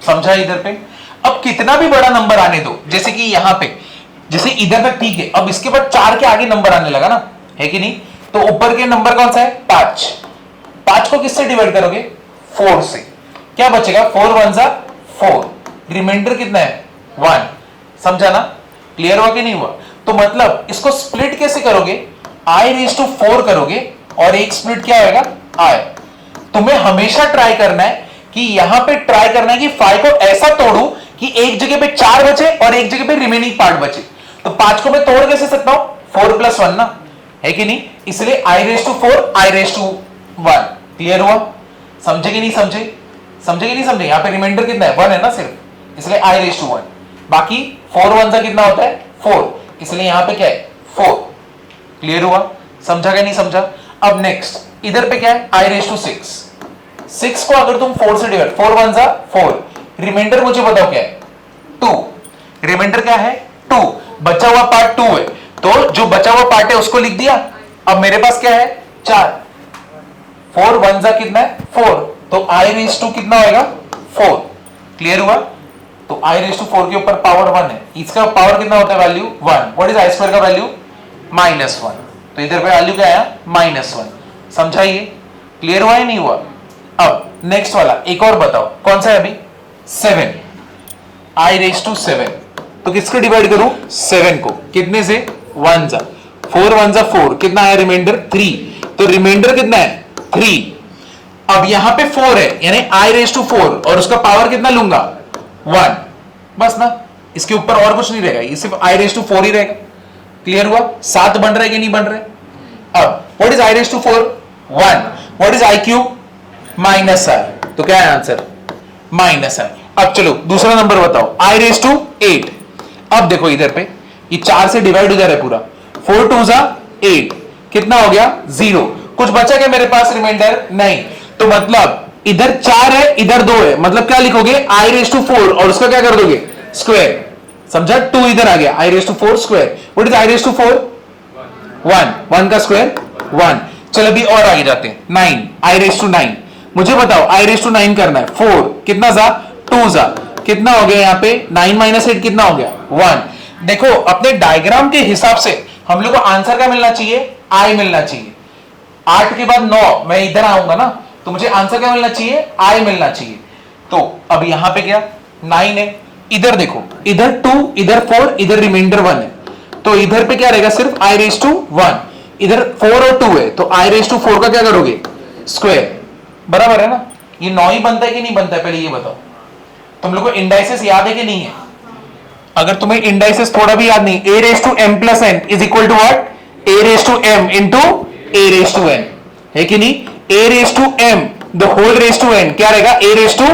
समझा इधर पे? अब कितना भी बड़ा नंबर आने दो, जैसे कि यहां पे, जैसे इधर तक ठीक है. अब इसके बाद 4 के आगे नंबर आने लगा ना, है कि नहीं? तो ऊपर के नंबर कौन सा है? 5 को किससे डिवाइड करोगे? 4 से. क्या बचेगा? 4 1 जा 4. रिमाइंडर कितना है? 1. समझा ना? क्लियर हुआ कि नहीं हुआ? तो मतलब इसको स्प्लिट कैसे करोगे? i रेस टू 4 करोगे और एक स्प्लिट क्या होगा? i. तुम्हें हमेशा ट्राई करना है कि यहां पे ट्राई करना है कि 5 को ऐसा तोड़ू कि एक जगह पे 4 बचे और एक जगह पे रिमेनिंग पार्ट बचे. तो 5 को मैं तोड़ कैसे सकता हूं? 4 + 1 ना, है कि नहीं? इसलिए i raise to 4 i raise to 1. Clear हुआ? समझे कि नहीं समझे? समझे कि नहीं समझे? यहां पे रिमाइंडर कितना है? 1 है ना सिर्फ, इसलिए i रेस टू 1. बाकी 4 1 का कितना होता है? 4. इसलिए यहां पे क्या है? 4. क्लियर हुआ? समझा क्या नहीं समझा? अब नेक्स्ट इधर पे क्या है? i रेस टू 6 को अगर तुम 4 से डिवाइड, 4 1 जा 4. रिमाइंडर मुझे बताओ क्या है? 2. रिमाइंडर क्या है? 2. बचा हुआ पार्ट 2 है, तो जो बचा हुआ पार्ट है उसको लिख दिया. अब मेरे पास क्या है? 4. 4 1 जा कितना है? 4. तो i रेस टू कितना होगा? 4. क्लियर हुआ? तो i रेस टू 4 के ऊपर पावर 1 है. इसका पावर कितना होता है? Value 1. What is i square का वैल्यू? -1. तो इधर पे वैल्यू क्या आया? -1. समझा ये? क्लियर हुआ या नहीं हुआ? अब नेक्स्ट वाला एक और बताओ, कौन सा है अभी? 7. i raise to 7. तो किसको डिवाइड करूं? 7 को. कितने से? 1 जा 4 1 जा 4. कितना है रिमाइंडर? 3. तो रिमाइंडर कितना है? 3. अब यहां पे 4 है, यानी i रेस टू 4 और उसका पावर कितना लूंगा? 1. बस ना, इसके ऊपर और कुछ नहीं रहेगा, ये सिर्फ i रेस टू 4 ही रहेगा. क्लियर हुआ? 7 बन रहे कि नहीं बन रहे? अब what is i raise to 4? 1. What is i cube? -i. तो क्या है आंसर? -i. अब चलो दूसरा नंबर बताओ. i raise to 8. अब देखो इधर पे ये 4 से डिवाइड हो जा रहा है पूरा. 4 2 जा 8. कितना हो गया? 0. कुछ बचा क्या मेरे पास रिमाइंडर? नहीं. तो मतलब इधर 4 है, इधर 2 है, मतलब क्या लिखोगे? i रेस टू 4 और उसका क्या कर दोगे? स्क्वायर. समझा? 2 इधर आ गया, i raise to 4 square. What is i raise to 4? 1. 1 का स्क्वायर 1. चलो अभी और आगे जाते हैं. 9. i raise to 9. मुझे बताओ i रेस टू 9 करना है. 4 कितना जा? 2 जा. कितना हो गया यहाँ पे? 9 - 8 कितना हो गया? 1. देखो अपने डायग्राम के हिसाब से हम लोग को आंसर क्या मिलना चाहिए? i मिलना चाहिए. 8 के बाद 9 मैं इधर आऊंगा ना, तो मुझे आंसर क्या मिलना चाहिए? i मिलना चाहिए. तो अब यहां पे क्या? 9 है. इधर देखो, इधर 2, इधर 4, इधर रिमाइंडर 1 है. तो इधर पे क्या रहेगा? सिर्फ i रेस टू 1. इधर 4 और 2 है, तो i रेस टू 4 का क्या करोगे? स्क्वायर. बराबर है ना? ये 9 ही बनता है कि नहीं बनता है? पहले ये बताओ. तुम लोग को इंडाइसेस याद है कि नहीं है? अगर तुम्हें इंडाइसेस थोड़ा भी याद नहीं, a raise to m plus n is equal to what? a raise to m into a raise to n, है कि नहीं? a raise to m the whole raise to n क्या रहेगा? a raise to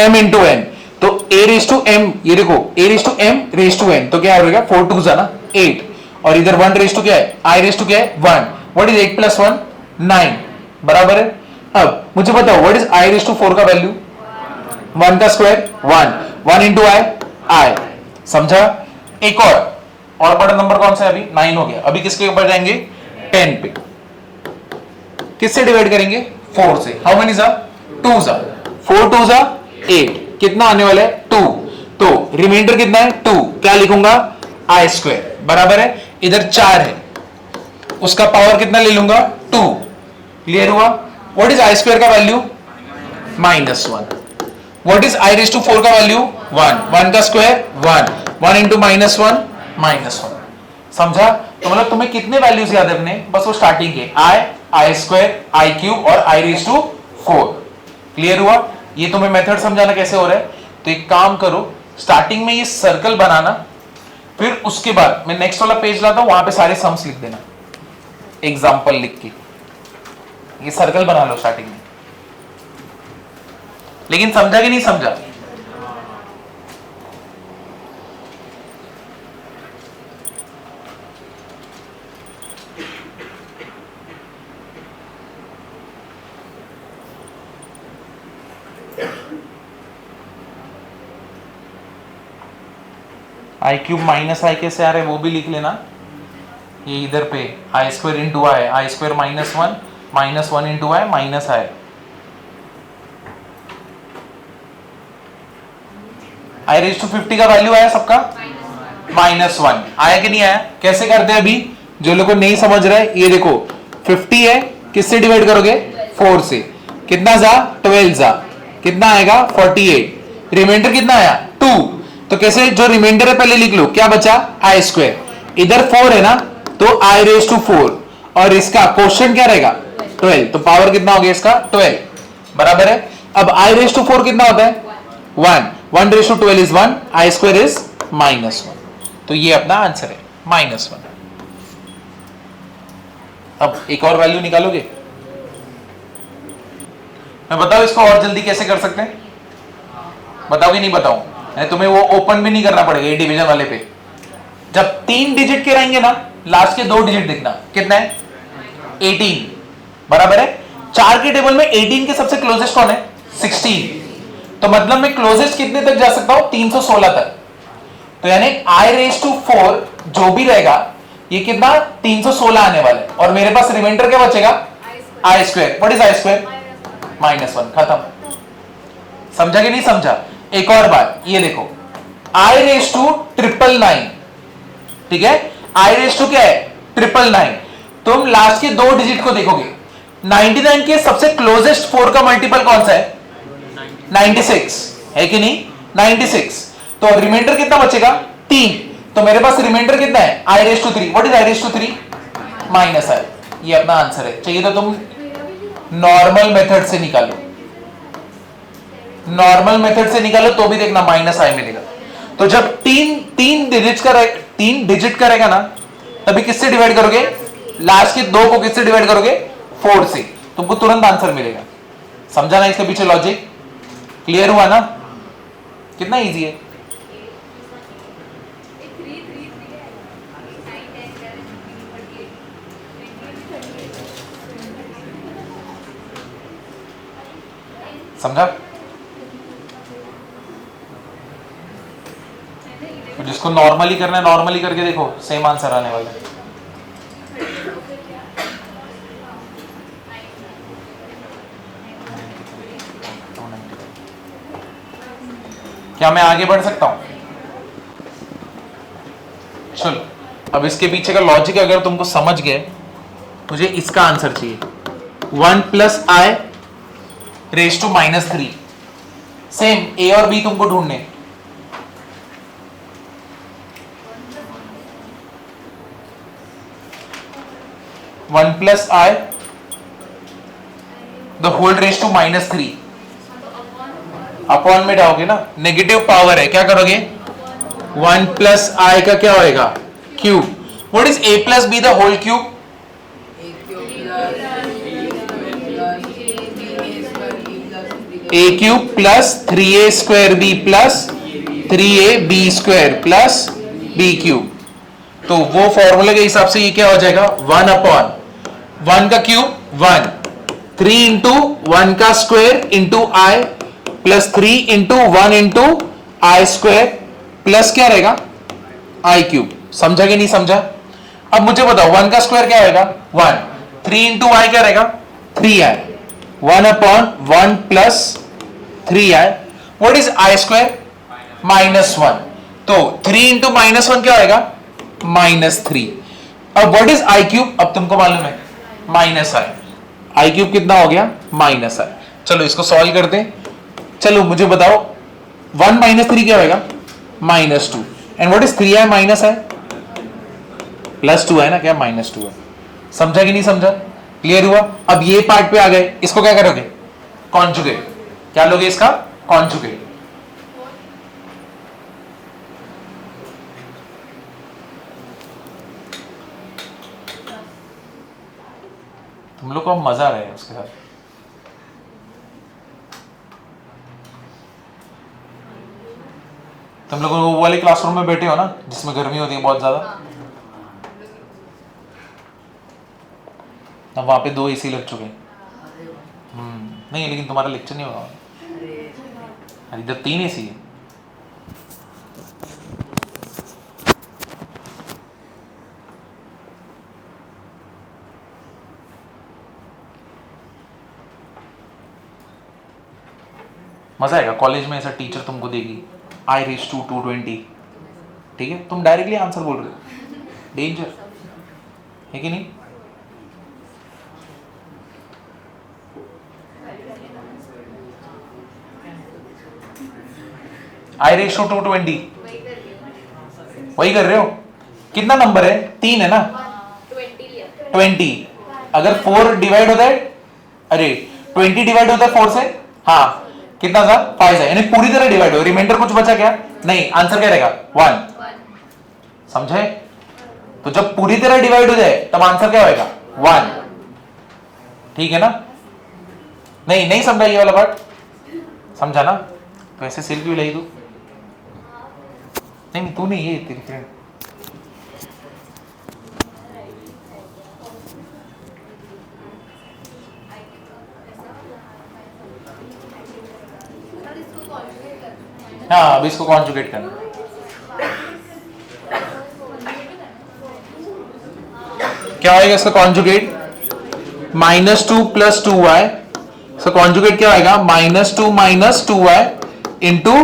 m into n. तो a रेस टू m, ये देखो a raise to m raise to n, तो क्या होगा? 4 2 जा ना 8. और इधर 1 रेस टू क्या है? i रेस टू क्या है? 1. What is 8 + 1? 9. बराबर है? अब मुझे बताओ what is i raise to 4 का वैल्यू? 1 का स्क्वायर 1. 1 into i. समझा? एक और बड़ा नंबर कौन सा है? अभी 9 हो गया. अभी किसके ऊपर जाएंगे? 10 पे. किससे डिवाइड करेंगे? 4 से. हाउ मेनी जा? 2 जा. 4 2 जा 8. कितना आने वाला है? 2. तो रिमाइंडर कितना है? 2. क्या लिखूंगा? i square. बराबर है? इधर 4 है, उसका पावर कितना ले लूंगा? 2. क्लियर हुआ? व्हाट इज i स्क्वायर का value? -1. What is i raise to 4 का वैल्यू? 1. 1 का स्क्वायर 1. 1 इंटू -1 -1. समझा? तो मतलब तुम्हें कितने वैल्यूज याद है अपने? बस वो स्टार्टिंग के आई, आई स्क्वायर, आई क्यूब और आई रेज टू 4। क्लियर हुआ? ये तुम्हें मेथड समझाना कैसे हो रहा है। तो एक काम करो, स्टार्टिंग में ये सर्कल बनाना, फिर उसके बाद मैं नेक्स्ट वाला पेज लाता हूं, वहां पे सारे सम्स लिख देना एग्जाम्पल लिख के। ये सर्कल बना लो स्टार्टिंग में। लेकिन समझा कि नहीं समझा? आई क्यूब माइनस आई कैसे आ रहा है वो भी लिख लेना। ये इधर पे i square into i square minus one into i minus i. I raise to 50 का वैल्यू आया सबका -1 आया कि नहीं आया? कैसे करते हैं अभी जो लोग को नहीं समझ रहे, ये देखो 50 है, किससे डिवाइड करोगे? 4 से। कितना जा? 12 जा। कितना आएगा? 48। रिमाइंडर कितना आया? 2। तो कैसे, जो रिमाइंडर है पहले लिख लो, क्या बचा? I square. इधर 4 है ना, तो आई रेज टू 4 और इसका क्वेश्चन क्या रहेगा? 12। तो पावर कितना हो गया इसका? 12 बराबर है। अब आई रेज टू 4 कितना होता है? 1। 1 raise to 12 is 1, i square is -1। तो ये अपना आंसर है -1। अब एक और वैल्यू निकालोगे? मैं बताओ इसको और जल्दी कैसे कर सकते हैं? बताओगे? नहीं बताऊं? तुम्हें वो ओपन भी नहीं करना पड़ेगा ये डिवीजन वाले पे। जब 3 डिजिट के रहेंगे ना, लास्ट के 2 डिजिट देखना कितना है? 18 बराबर है। 4 के टेबल में 18 के सबसे क्लोजेस्ट कौन है? 16। तो मतलब मैं क्लोजेस्ट कितने तक जा सकता हूं? 316 तक। तो यानी आई रेज टू 4 जो भी रहेगा ये कितना? 316 आने वाला है। और मेरे पास रिमाइंडर क्या बचेगा? I square. What is i square? -1। खत्म। समझा कि नहीं समझा? एक और बात, ये देखो आई रेज टू 999, ठीक है? आई रेज टू क्या है? 999। तुम लास्ट के 2 डिजिट को देखोगे, 99 के सबसे क्लोजेस्ट 4 का मल्टीपल कौन सा है? 96 है कि नहीं? 96। तो रिमाइंडर कितना बचेगा? 3। तो मेरे पास रिमाइंडर कितना है? I raise to 3। What is i raise to 3? -i। ये अपना आंसर है। चाहिए तो तुम नॉर्मल मेथड से निकालो, नॉर्मल मेथड से निकालो तो भी देखना -i मिलेगा। तो जब 3 डिजिट का रहेगा ना, तभी किससे डिवाइड करोगे? लास्ट के 2 को किससे डिवाइड करोगे? 4 से। तुमको तुरंत आंसर मिलेगा। समझा ना इसके पीछे लॉजिक? क्लियर हुआ ना? कितना इजी है। समझा? तो जिसको नॉर्मली करना है नॉर्मली करके देखो, सेम आंसर आने वाला है। क्या मैं आगे बढ़ सकता हूं? चलो, अब इसके पीछे का लॉजिक अगर तुमको समझ गए, मुझे इसका आंसर चाहिए। 1 + i raise to -3। Same a और बी तुमको ढूंढने। One plus i the whole raise to -3। Upon में डालोगे ना, नेगेटिव पावर है, क्या करोगे? 1 + i का क्या होएगा? Cube. What is a + b the whole cube? a cube plus 3a² b plus 3ab² plus b cube. तो वो फॉर्मूले के हिसाब से ये क्या हो जाएगा? 1/1 का क्यूब 1, 3 इंटू 1 का square into I plus 3 into 1 into i square plus क्या रहेगा? आई क्यूब। समझा कि नहीं समझा? अब मुझे बताओ 1 का स्क्वायर क्या होगा? 1। 3 इंटू आई क्या रहेगा? 3i। 1/1 plus 3i। What is i square? -1। तो 3 इंटू -1 क्या होगा? -3। अब व्हाट इज आई क्यूब? अब तुमको मालूम है -i। आई क्यूब कितना हो गया? -i। चलो इसको सॉल्व करते हैं। चलो मुझे बताओ 1 - 3 क्या होगा? -2। And what is 3i - i? +2 है ना, क्या -2 है। समझा कि नहीं समझा? क्लियर हुआ? अब ये पार्ट पे आ गए, इसको क्या करोगे? कॉन्जुगेट। क्या लोगे इसका? कॉन्जुगेट। तुम लोग को मजा आ रहा है उसके साथ। तुम लोग वो वाले क्लासरूम में बैठे हो ना जिसमें गर्मी होती है बहुत ज्यादा, अब वहां पे 2 AC लग चुके हैं। नहीं लेकिन तुम्हारा लेक्चर नहीं होगा, अरे इधर 3 AC है। मजा आएगा कॉलेज में, ऐसा टीचर तुमको देगी I⁻²20। ठीक है, तुम डायरेक्टली आंसर बोल रहे हो, डेंजर है कि नहीं? I⁻²20 वही कर रहे हो। कितना नंबर है? 3 है ना, 20। अगर 4 डिवाइड होता है, अरे 20 डिवाइड होता है 4 से, हाँ कितना था? 5 है, यानी पूरी तरह डिवाइड हो, रिमाइंडर कुछ बचा क्या? नहीं, आंसर क्या रहेगा? 1। समझे? तो जब पूरी तरह डिवाइड हो जाए तब आंसर क्या होगा? 1। ठीक है ना? नहीं समझा ये वाला पार्ट? समझा ना? तो ऐसे सिर क्यों लाई तू? नहीं तू नहीं, ये तेरी फ्रेंड। हाँ, अब इसको कॉन्जुगेट करना। क्या होगा इसका कॉन्जुगेट? -2 + 2y। सो कॉन्जुगेट क्या होगा? -2 - 2y इंटू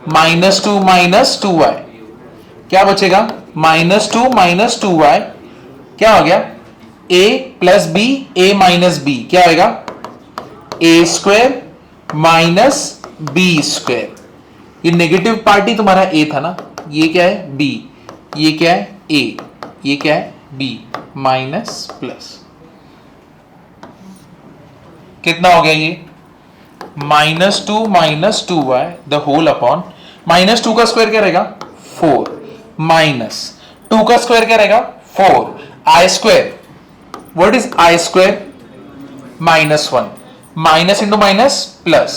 -2 - 2y। क्या बचेगा? -2 - 2y। क्या हो गया? a + b, a - b क्या होगा? a² - b²। ये नेगेटिव पार्टी तुम्हारा a था ना, ये क्या है? b, ये क्या है? a, ये क्या है? b minus plus. कितना हो गया ये? -2 - 2y द होल अपॉन -2 का स्क्वायर क्या रहेगा? 4 माइनस 2 का स्क्वायर क्या रहेगा? 4 I²। What is I²? -1 minus into minus plus,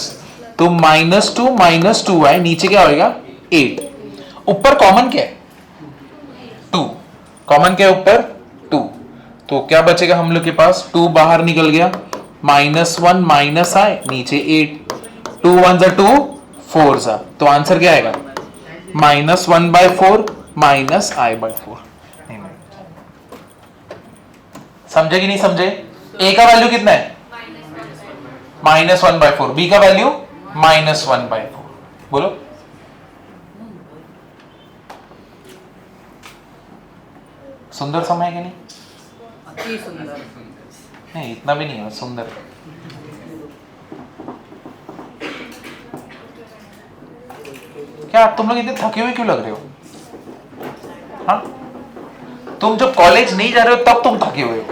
तो -2 - 2y नीचे क्या होगा? 8। ऊपर कॉमन क्या है? 2। कॉमन क्या है ऊपर? 2। तो क्या बचेगा हम लोग के पास? 2 बाहर निकल गया, -1 माइनस I, नीचे 8। 2 1 = 2, 4 सा, तो आंसर क्या आएगा? -1/4 माइनस I/4। समझे कि नहीं समझे? a का वैल्यू कितना है? -1/4। b का वैल्यू -1/4। बोलो। सुंदर समय है कि नहीं? अति सुंदर। नहीं इतना भी नहीं है, सुंदर है। क्या तुम लोग इतने थके हुए क्यों लग रहे हो? हाँ, तुम जब कॉलेज नहीं जा रहे हो तब तुम थके हुए हो।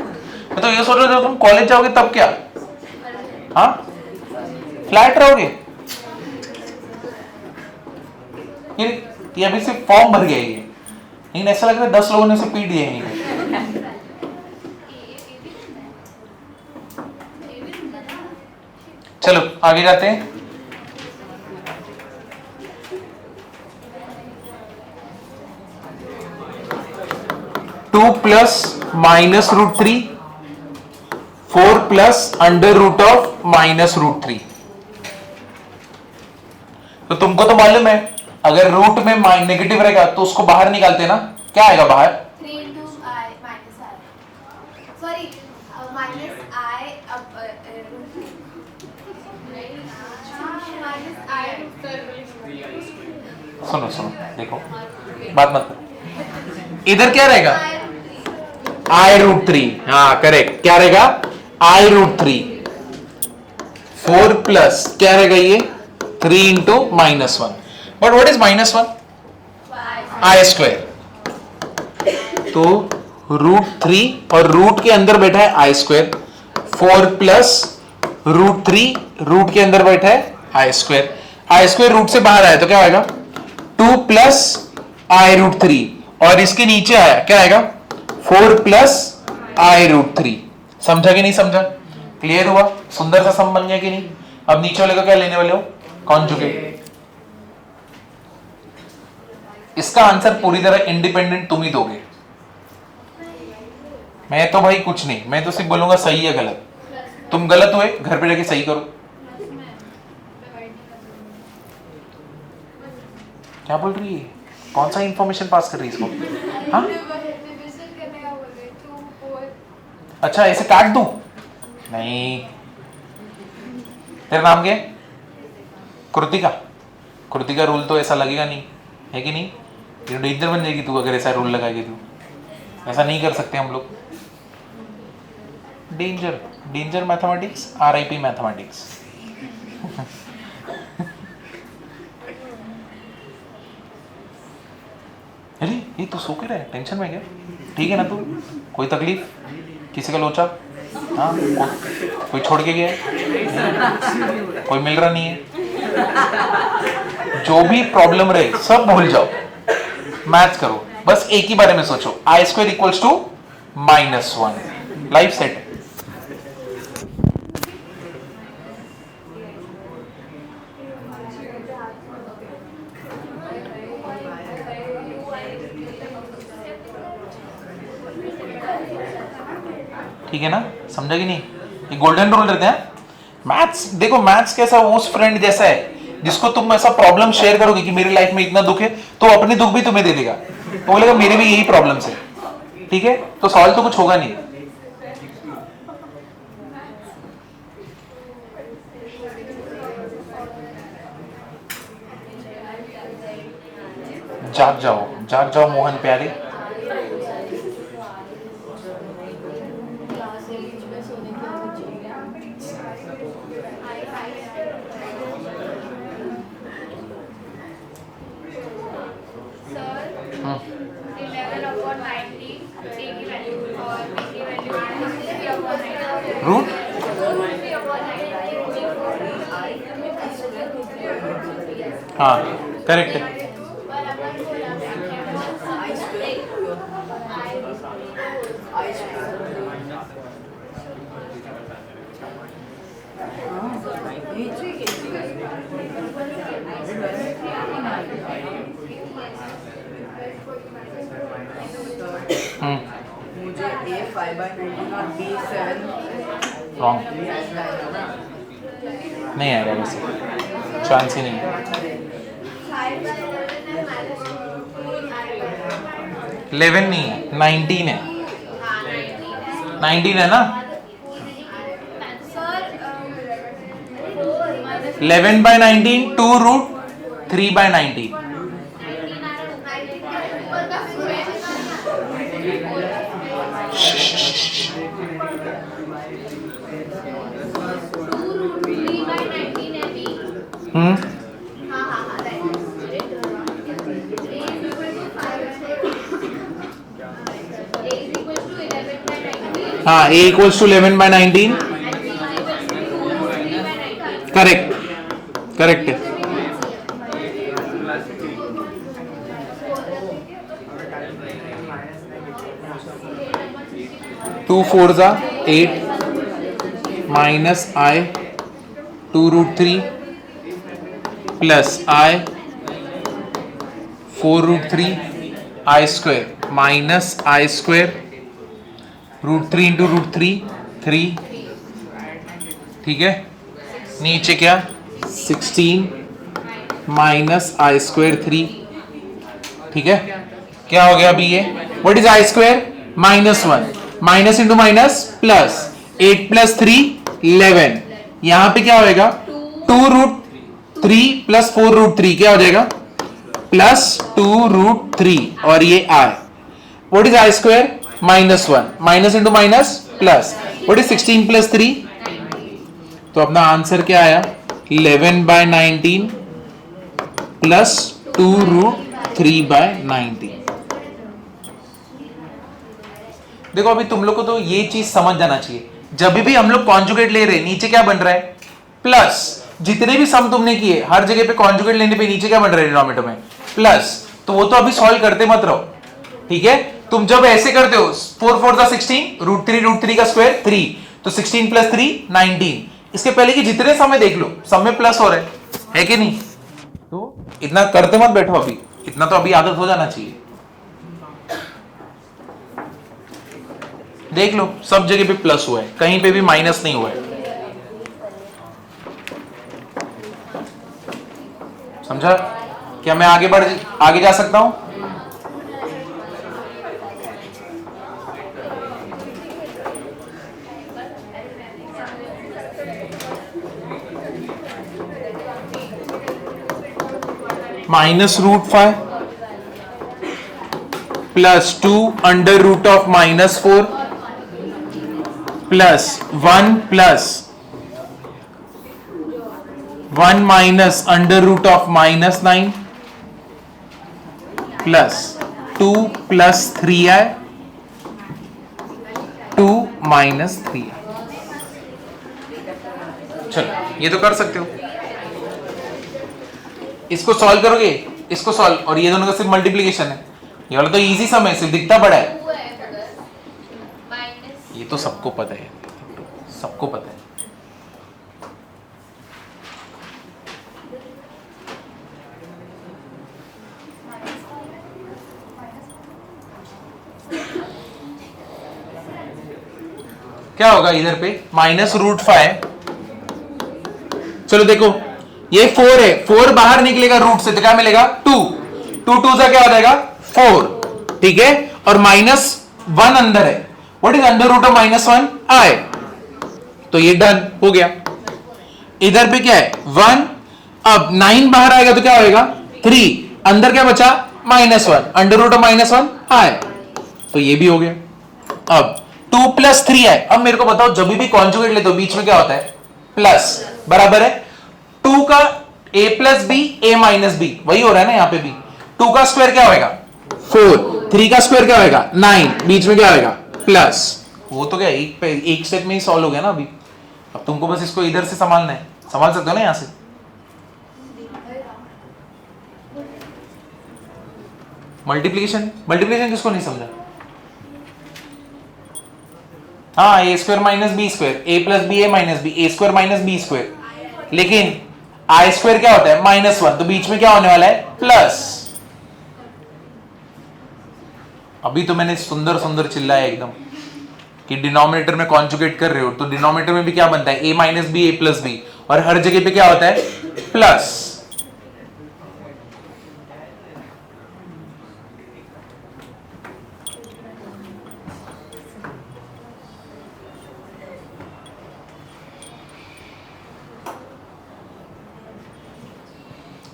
मैं तो ये सोच रहा था तुम कॉलेज जाओगे तब क्या? हाँ, फ्लैट रहोगे? ये अभी सिर्फ फॉर्म भर गया ये, लेकिन ऐसा लग रहा है 10 लोगों ने उसे पीट दिया है। चलो आगे जाते हैं। Two plus -√3, 4 plus √(-√3)। तो तुमको तो मालूम है अगर रूट में नेगेटिव रहेगा तो उसको बाहर निकालते ना, क्या आएगा बाहर? 3 into I minus I. Sorry, minus I minus I. सुनो देखो, बात मत करो। इधर क्या रहेगा? I√3। हाँ करेक्ट, क्या रहेगा? I√3। 4 प्लस क्या रहेगा ये? 3 into -1। But what is -1? I²। तो √3 और रूट के अंदर बैठा है आई स्क्वायर, 4 प्लस √3 रूट के अंदर बैठा है आई स्क्वायर, आई स्क्वायर रूट से बाहर आया तो क्या आएगा 2 प्लस i√3 और इसके नीचे आया क्या आएगा 4 प्लस i√3। समझा कि नहीं समझा? क्लियर हुआ? सुंदर सा सम बन गया कि नहीं? अब नीचे वाले का क्या लेने वाले हो? कॉन्जुगेट। इसका आंसर पूरी तरह इंडिपेंडेंट तुम ही दोगे, मैं तो भाई कुछ नहीं, मैं तो सिर्फ बोलूंगा सही है गलत, तुम गलत हुए घर पे जाके सही करो। क्या बोल रही है? कौन सा इंफॉर्मेशन पास कर रही है इसको? हाँ अच्छा ऐसे काट दूं? नहीं। तेरा नाम क्या है? कृतिका। कृतिका रूल तो ऐसा लगेगा नहीं, है कि नहीं? ये डेंजर बन जाएगी तू अगर ऐसा रूल लगाएगी तू, ऐसा नहीं कर सकते हम लोग। Danger, danger mathematics, RIP mathematics. अरे ये तू सो के रहा है, टेंशन में क्या? ठीक है ना तू? कोई तकलीफ? किसी का लोचा? हाँ कोई छोड़ के गया है? कोई मिल रहा नहीं है? जो भी प्रॉब्लम रहे सब भूल जाओ, मैथ करो, बस एक ही बारे में सोचो, i square equals to -1, life set है। ठीक है ना? समझा कि नहीं? ये गोल्डन रूल रहते हैं मैथ्स। देखो मैथ्स कैसा, उस फ्रेंड जैसा है जिसको तुम ऐसा प्रॉब्लम शेयर करोगे कि मेरी लाइफ में इतना दुख है, तो अपने दुख भी तुम्हें दे देगा, तो बोलेगा मेरे भी यही प्रॉब्लम्स है। ठीक है, तो सॉल्व तो कुछ होगा नहीं। जाग जाओ, जाग जाओ मोहन प्यारे। रूट हाँ करेक्ट है। मुझे A5/19 और B7 रॉन्ग नहीं आएगा, वैसे चांस ही नहीं है। 11 नहीं है, 19 है। 19 है ना? 11/19 2√3/19। हाँ A equals to 11/19। Correct, correct है। 2 4s are 8 minus I 2√3 plus I 4√3 I square minus I square √3 into √3 3। ठीक है, नीचे क्या 16 माइनस आई स्क्वायर 3। ठीक है, क्या हो गया अभी ये? What is i square? -1 minus into minus plus 8 plus 3 11। यहां पे क्या होएगा 2√3 प्लस 4√3 क्या हो जाएगा प्लस 2√3 और ये i. What is i square? -1 minus into minus plus. What is 16 plus 3? तो अपना आंसर क्या आया 11/19 प्लस 2√3/19। देखो अभी तुम लोग को तो ये चीज समझ जाना चाहिए, जब भी हम लोग कॉन्जुगेट ले रहे हैं नीचे क्या बन रहा है प्लस, जितने भी सम तुमने किए हर जगह पे कॉन्जुगेट लेने पे नीचे क्या बन रहा है डिनोमिनेटर में प्लस, तो वो तो अभी सॉल्व करते मत रहो, ठीक है। तुम जब ऐसे करते हो 4 4 16 √3 का स्क्वायर 3, तो 16 + 3 19, इसके पहले कि जितने समय देख लो सब में प्लस हो रहा है कि नहीं, तो इतना करते मत बैठो अभी, इतना तो अभी आदत हो जाना चाहिए। देख लो सब जगह पे प्लस हुआ है, कहीं पे भी माइनस नहीं हुआ है, समझा? क्या मैं आगे जा सकता हूं? -√5 + 2 √(-4) + 1 + 1 - (-9) + 2 + 3i 2 - 3i। चलो ये तो कर सकते हो, इसको सॉल्व करोगे, इसको सॉल्व, और ये दोनों का सिर्फ मल्टीप्लिकेशन है, ये वाला तो इजी सम है, सिर्फ दिखता बड़ा है, ये तो सबको पता है, सबको पता है। क्या होगा इधर पे -√5, चलो देखो ये 4 है, 4 बाहर निकलेगा रूट से तो क्या मिलेगा 2, 2 2 से क्या हो जाएगा 4, ठीक है, और -1 अंदर है, व्हाट इज √(-1) i, तो ये डन हो गया। इधर पे क्या है 1, अब 9 बाहर आएगा तो क्या होएगा 3, अंदर क्या बचा -1, √(-1) i, तो ये भी हो गया। अब 2 + 3 है, अब मेरे को बताओ जब भी कॉन्जुगेट ले तो बीच में क्या होता है प्लस, बराबर है 2 का a + b a - b, वही हो रहा है ना यहाँ पे भी, 2 का स्क्वायर क्या होएगा 4, 3 का स्क्वायर क्या होएगा 9, बीच में क्या होएगा प्लस, वो तो क्या एक स्टेप में ही सॉल्व हो गया ना अभी, अब तुमको बस इसको इधर से संभालना है, संभाल सकते हो ना यहाँ से। मल्टीप्लिकेशन किसको नहीं समझा? हाँ a² - b², a + b a - b, a² - b², लेकिन i² क्या होता है -1, तो बीच में क्या होने वाला है प्लस। अभी तो मैंने सुंदर सुंदर चिल्लाया एकदम कि डिनोमिनेटर में कॉन्जुगेट कर रहे हो, तो डिनोमिनेटर में भी क्या बनता है a - b a + b, और हर जगह पे क्या होता है प्लस।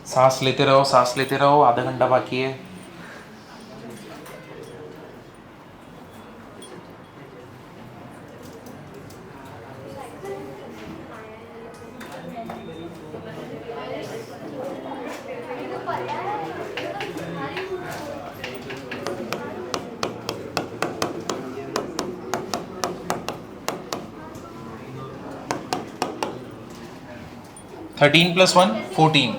सांस लेते रहो, आधा घंटा बाकी है। (13 + 1 = 14)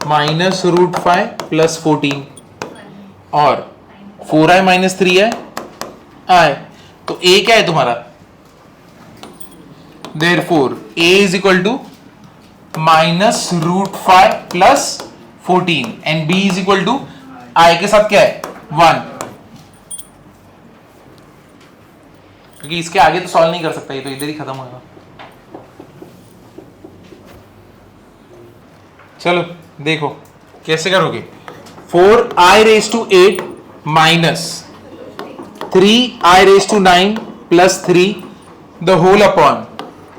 -√5 + 14 और 4i - 3i i, तो a क्या है तुम्हारा, therefore a is equal to -√5 + 14 and b is equal to i के साथ क्या है 1, क्योंकि इसके आगे तो सॉल्व नहीं कर सकता, ये तो इधर ही खत्म होगा। चलो देखो कैसे करोगे, 4i⁸ minus 3i⁹ plus 3 the whole upon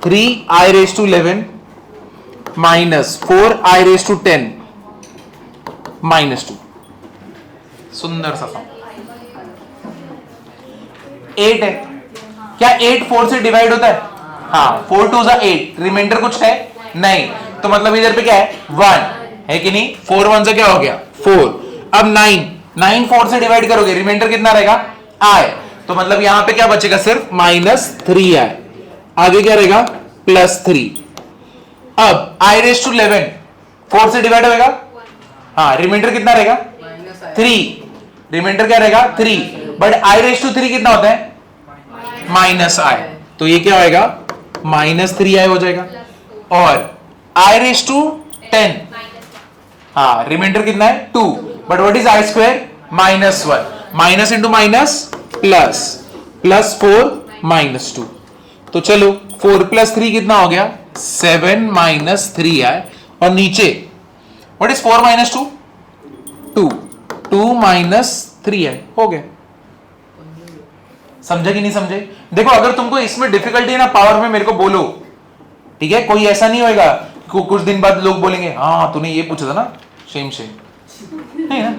3i⁻11 minus 4i⁻10 minus 2। सुंदर सा सम 8 है क्या, 8 4 से डिवाइड होता है, हाँ 4 2 8, रिमाइंडर कुछ है नहीं, तो मतलब इधर पे क्या है 1 है कि नहीं, 4 1 से क्या हो गया 4। अब 9 4 से डिवाइड करोगे, रिमाइंडर कितना रहेगा i, तो मतलब यहां पे क्या बचेगा, सिर्फ -3i। आगे क्या रहेगा, +3। अब i रेस टू 11 4 से डिवाइड होगा, हाँ रिमाइंडर कितना रहेगा, 3। रिमाइंडर क्या रहेगा, 3। बट i रेस टू 3 कितना होता है, -i। तो ये क्या होएगा, -3i हो जाएगा। और i रेस टू 10, हाँ रिमाइंडर कितना है, 2। But what is i square, -1। Minus into minus plus, +4 -2। तो चलो 4 + 3 कितना हो गया, 7 - 3i। और नीचे व्हाट इज 4 - 2, 2 2 - 3i हो गया। समझे कि नहीं समझे? देखो अगर तुमको इसमें डिफिकल्टी है ना पावर में, मेरे को बोलो, ठीक है? कोई ऐसा नहीं होएगा कुछ दिन बाद लोग बोलेंगे हाँ तूने ये पूछा था ना, शेम नहीं ना,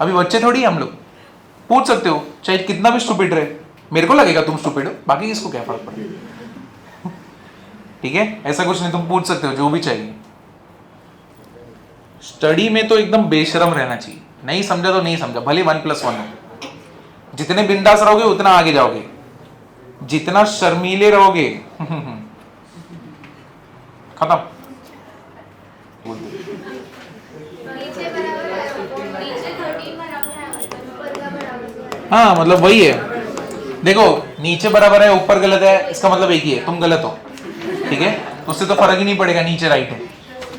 अभी बच्चे थोड़ी हम लोग, पूछ सकते हो चाहे कितना भी स्टूपिड रहे। मेरे को लगेगा तुम स्टूपिड हो, बाकी किसको क्या फर्क पड़ेगा, ठीक है? ऐसा कुछ नहीं, तुम पूछ सकते हो जो भी चाहिए। स्टडी में तो एकदम बेशरम रहना चाहिए, नहीं समझा तो नहीं समझा, भले 1 + 1 हो। जितने बिंदास रहोगे उतना आगे जाओगे, जितना शर्मीले रहोगे खत्म। हाँ मतलब वही है, देखो नीचे बराबर है ऊपर गलत है, इसका मतलब एक ही है, तुम गलत हो, ठीक है? तो उससे तो फर्क ही नहीं पड़ेगा नीचे राइट है।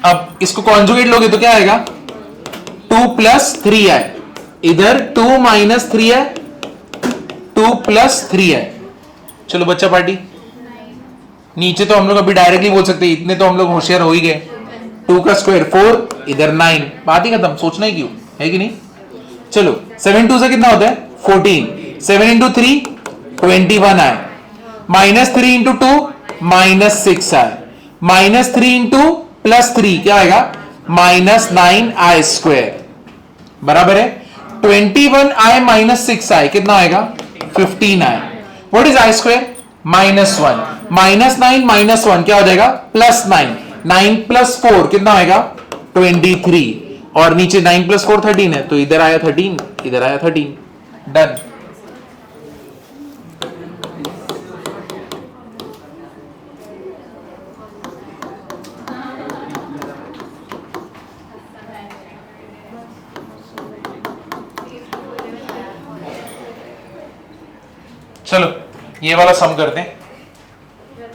अब इसको कॉन्जुगेट लोगे तो क्या आएगा, 2 + 3i, इधर 2 - 3i, 2 + 3i। चलो बच्चा पार्टी। नीचे तो हम लोग अभी डायरेक्टली बोल सकते हैं, इतने तो हम लोग होशियार हो ही गए। 2 का स्क्वायर 4, इधर 9, बात ही खत्म, सोचना ही क्यों है कि नहीं? चलो 7 2 से कितना होता है, 14। 7 × 3 21i, -3 × 2 -6i, -3 × +3 क्या आएगा, -9i स्क्वायर, बराबर है 21i - 6i कितना आएगा, 15i। What is i square, -1, -9 - 1 क्या हो जाएगा, +9, 9 + 4 कितना आएगा, 23। और नीचे 9 + 4 13 है, तो इधर आया 13, इधर आया 13, डन। चलो ये वाला सम करते हैं।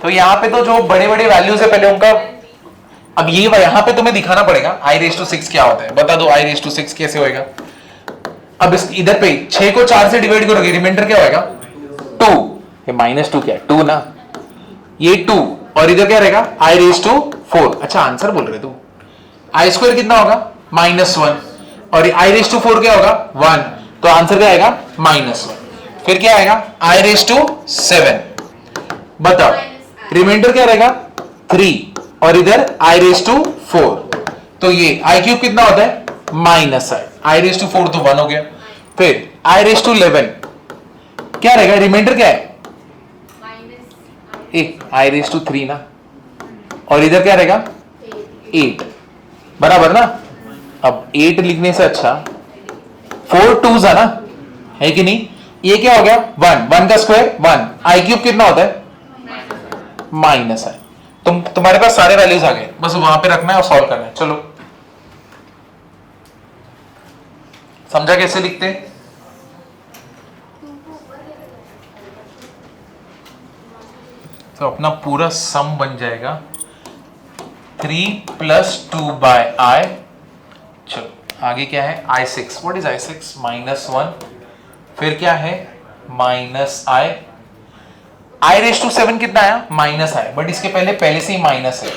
तो यहां पे तो जो बड़े बड़े वैल्यूज है पहले उनका, अब ये यहां पे तुम्हें दिखाना पड़ेगा i⁻6 क्या होता है, बता दो i⁻6 कैसे होएगा। अब इस इधर पे 6 को 4 से डिवाइड करोगे, रिमाइंडर क्या होएगा, 2। ये -2 क्या है, 2 ना, ये 2। और इधर क्या रहेगा, i⁻4। अच्छा आंसर बोल रहे तू, i स्क्वायर कितना होगा, -1, और i⁻4 क्या होगा, 1। तो आंसर क्या आएगा, -1। फिर क्या आएगा, i⁻7। बताओ रिमाइंडर क्या रहेगा, 3, और इधर i⁻4। तो ये i³ कितना होता है, -i, i⁻4 तो 1 हो गया। फिर i⁻11 क्या रहेगा, रिमाइंडर क्या है, i⁻3 ना, और इधर क्या रहेगा, 8, बराबर ना। अब 8 लिखने से अच्छा 4 2s ना, है कि नहीं? ये क्या हो गया, 1, 1 का स्क्वायर 1, i³ कितना होता है, -i। तुम्हारे पास सारे वैल्यूज आ गए, बस वहां पे रखना है और सॉल्व करना है। चलो समझा कैसे लिखते हैं? तो अपना पूरा सम बन जाएगा 3 + 2/i। चलो आगे क्या है, i6। What is i6, -1। फिर क्या है, -i। i⁻7 कितना आया, -i, बट इसके पहले से ही माइनस है,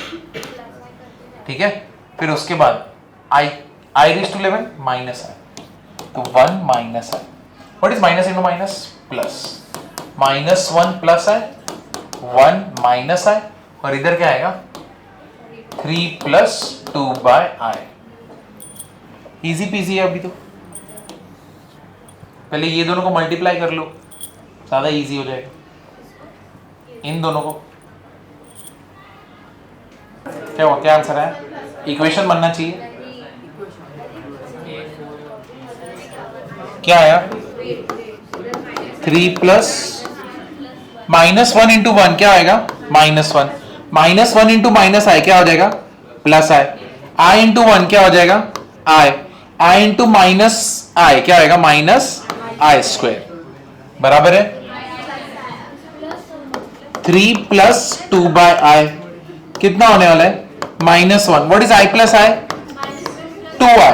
ठीक है? फिर उसके बाद i⁻11 -i, तो 1 - i। What is minus into minus, plus, -1 + i, 1 - i, और इधर क्या आएगा, 3 + 2/i। इजी पीजी है। अभी तो पहले ये दोनों को मल्टीप्लाई कर लो, ज्यादा इजी हो जाएगा। इन दोनों को क्या हुआ, क्या आंसर है, इक्वेशन बनना चाहिए। क्या आया, 3 प्लस -1 इंटू 1 क्या आएगा? -1। -1 इंटू माइनस आई क्या हो जाएगा? प्लस आई। आई इंटू 1 क्या हो जाएगा? आई। आई इंटू माइनस आई क्या आएगा? -आई स्क्वायर। बराबर है 3 प्लस 2 बाय आई कितना होने वाला है? -1। What is I plus I? 2i।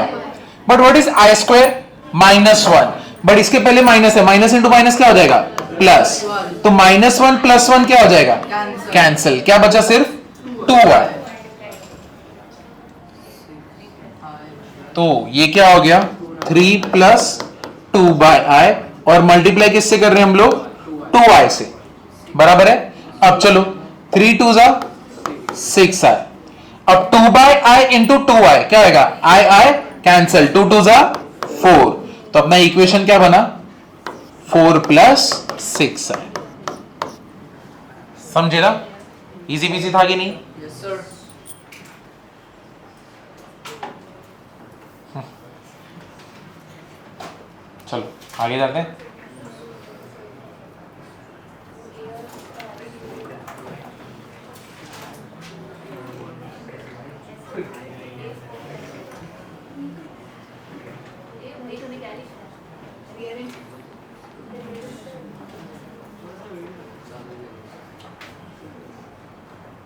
But what is i square? -1। But इसके पहले माइनस है, माइनस इंटू माइनस क्या हो जाएगा? प्लस। तो -1 प्लस 1 क्या हो जाएगा? कैंसिल। क्या बचा? सिर्फ 2i। तो ये क्या हो गया? 3 प्लस 2 बाय आई और मल्टीप्लाई किससे कर रहे हैं हम लोग? 2i से। बराबर है। अब चलो 3 2 जा 6i। अब 2 बाय आई इंटू 2i क्या आएगा? I cancel. 2 2 जा 4। तो अपना इक्वेशन क्या बना? 4 प्लस 6i। समझे ना? इजी पीजी था कि नहीं? Yes, sir. चलो आगे जाते हैं।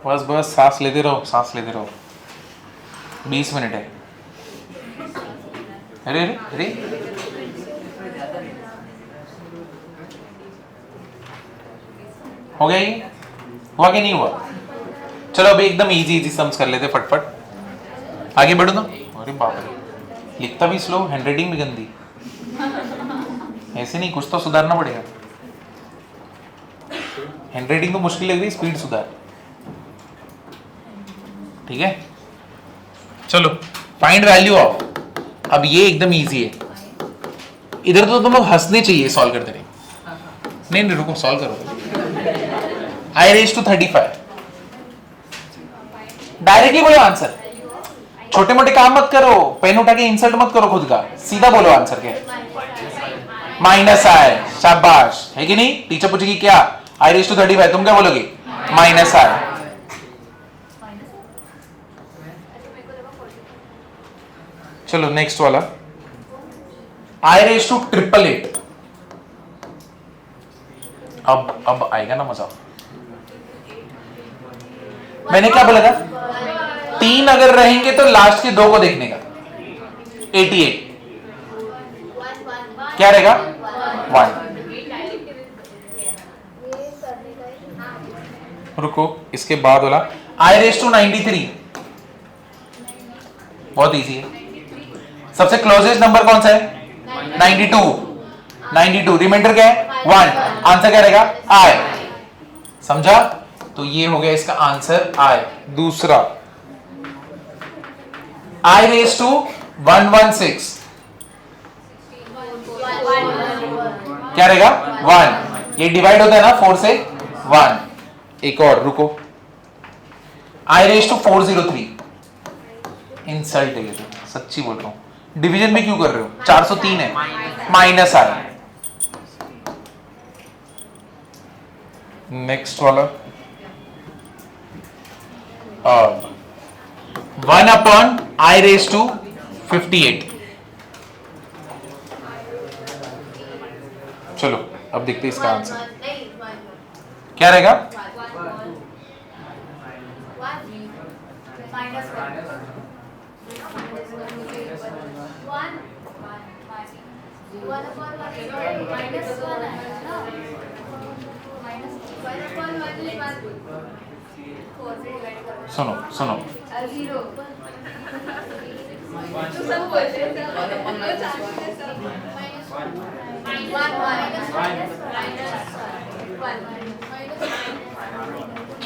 बस बस सांस लेते रहो, सांस लेते रहो। 20 मिनट है। अरे अरे अरे हो गया ये? हुआ कि नहीं हुआ? चलो अभी एकदम इजी इजी सम्स कर लेते फटफट। आगे बढ़ो ना। अरे बाप रे, लिखता भी स्लो, हैंडराइटिंग भी गंदी। ऐसे नहीं, कुछ तो सुधारना पड़ेगा। हैंडराइटिंग तो मुश्किल लग रही, स्पीड सुधार। ठीक है चलो फाइंड वैल्यू ऑफ। अब ये एकदम इजी है। इधर तो तुम लोग हंसने चाहिए सॉल्व करते रहे। नहीं नहीं रुको, सॉल्व करो। आई रेज टू 35। डायरेक्टली बोलो आंसर, छोटे मोटे काम मत करो, पेन उठा के इंसल्ट मत करो खुद का, सीधा बोलो आंसर के। माइनस आई। शाबाश, है कि नहीं? टीचर पूछेगी क्या? आई रेज टू 35, तुम क्या बोलोगे? माइनस आई। चलो नेक्स्ट वाला, आई रेज टू 888। अब आएगा ना मजा। मैंने क्या बोला था? 3 अगर रहेंगे तो लास्ट के 2 को देखने का। 88 क्या रहेगा? 1। रुको, इसके बाद वाला आई रेज टू 93। बहुत इजी है। सबसे क्लोजेस्ट नंबर कौन सा है? 92। रिमाइंडर क्या है? 1। आंसर क्या रहेगा? आई। समझा? तो ये हो गया इसका आंसर आई। दूसरा आई रेज टू 116 क्या रहेगा? 1। ये डिवाइड होता है ना 4 से 1। एक और रुको, आई रेज टू 403। इंसल्ट है ये तो, सच्ची बोल रहा हूं। डिवीजन में क्यों कर रहे हो? 403 है, माइनस आई। नेक्स्ट वाला 1 अपॉन आई रेज टू 58। चलो अब देखते हैं इसका आंसर क्या रहेगा? सुनो सुनो,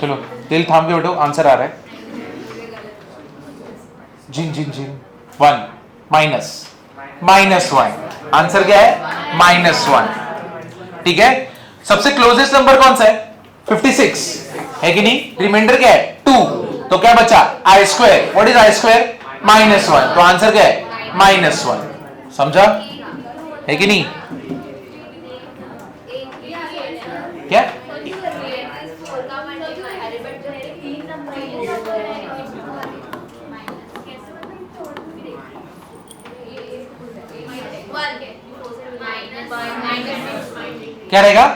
चलो दिल थाम के बैठो, आंसर आ रहा है। जिन जिन जिन 1 -1। आंसर क्या है? -1। ठीक है, सबसे क्लोजेस्ट नंबर कौन सा है? 56 है कि नहीं? रिमाइंडर क्या है? 2। तो क्या बचा? I square. What is i square? -1। तो आंसर क्या है? -1। समझा है कि नहीं? क्या? क्या रहेगा?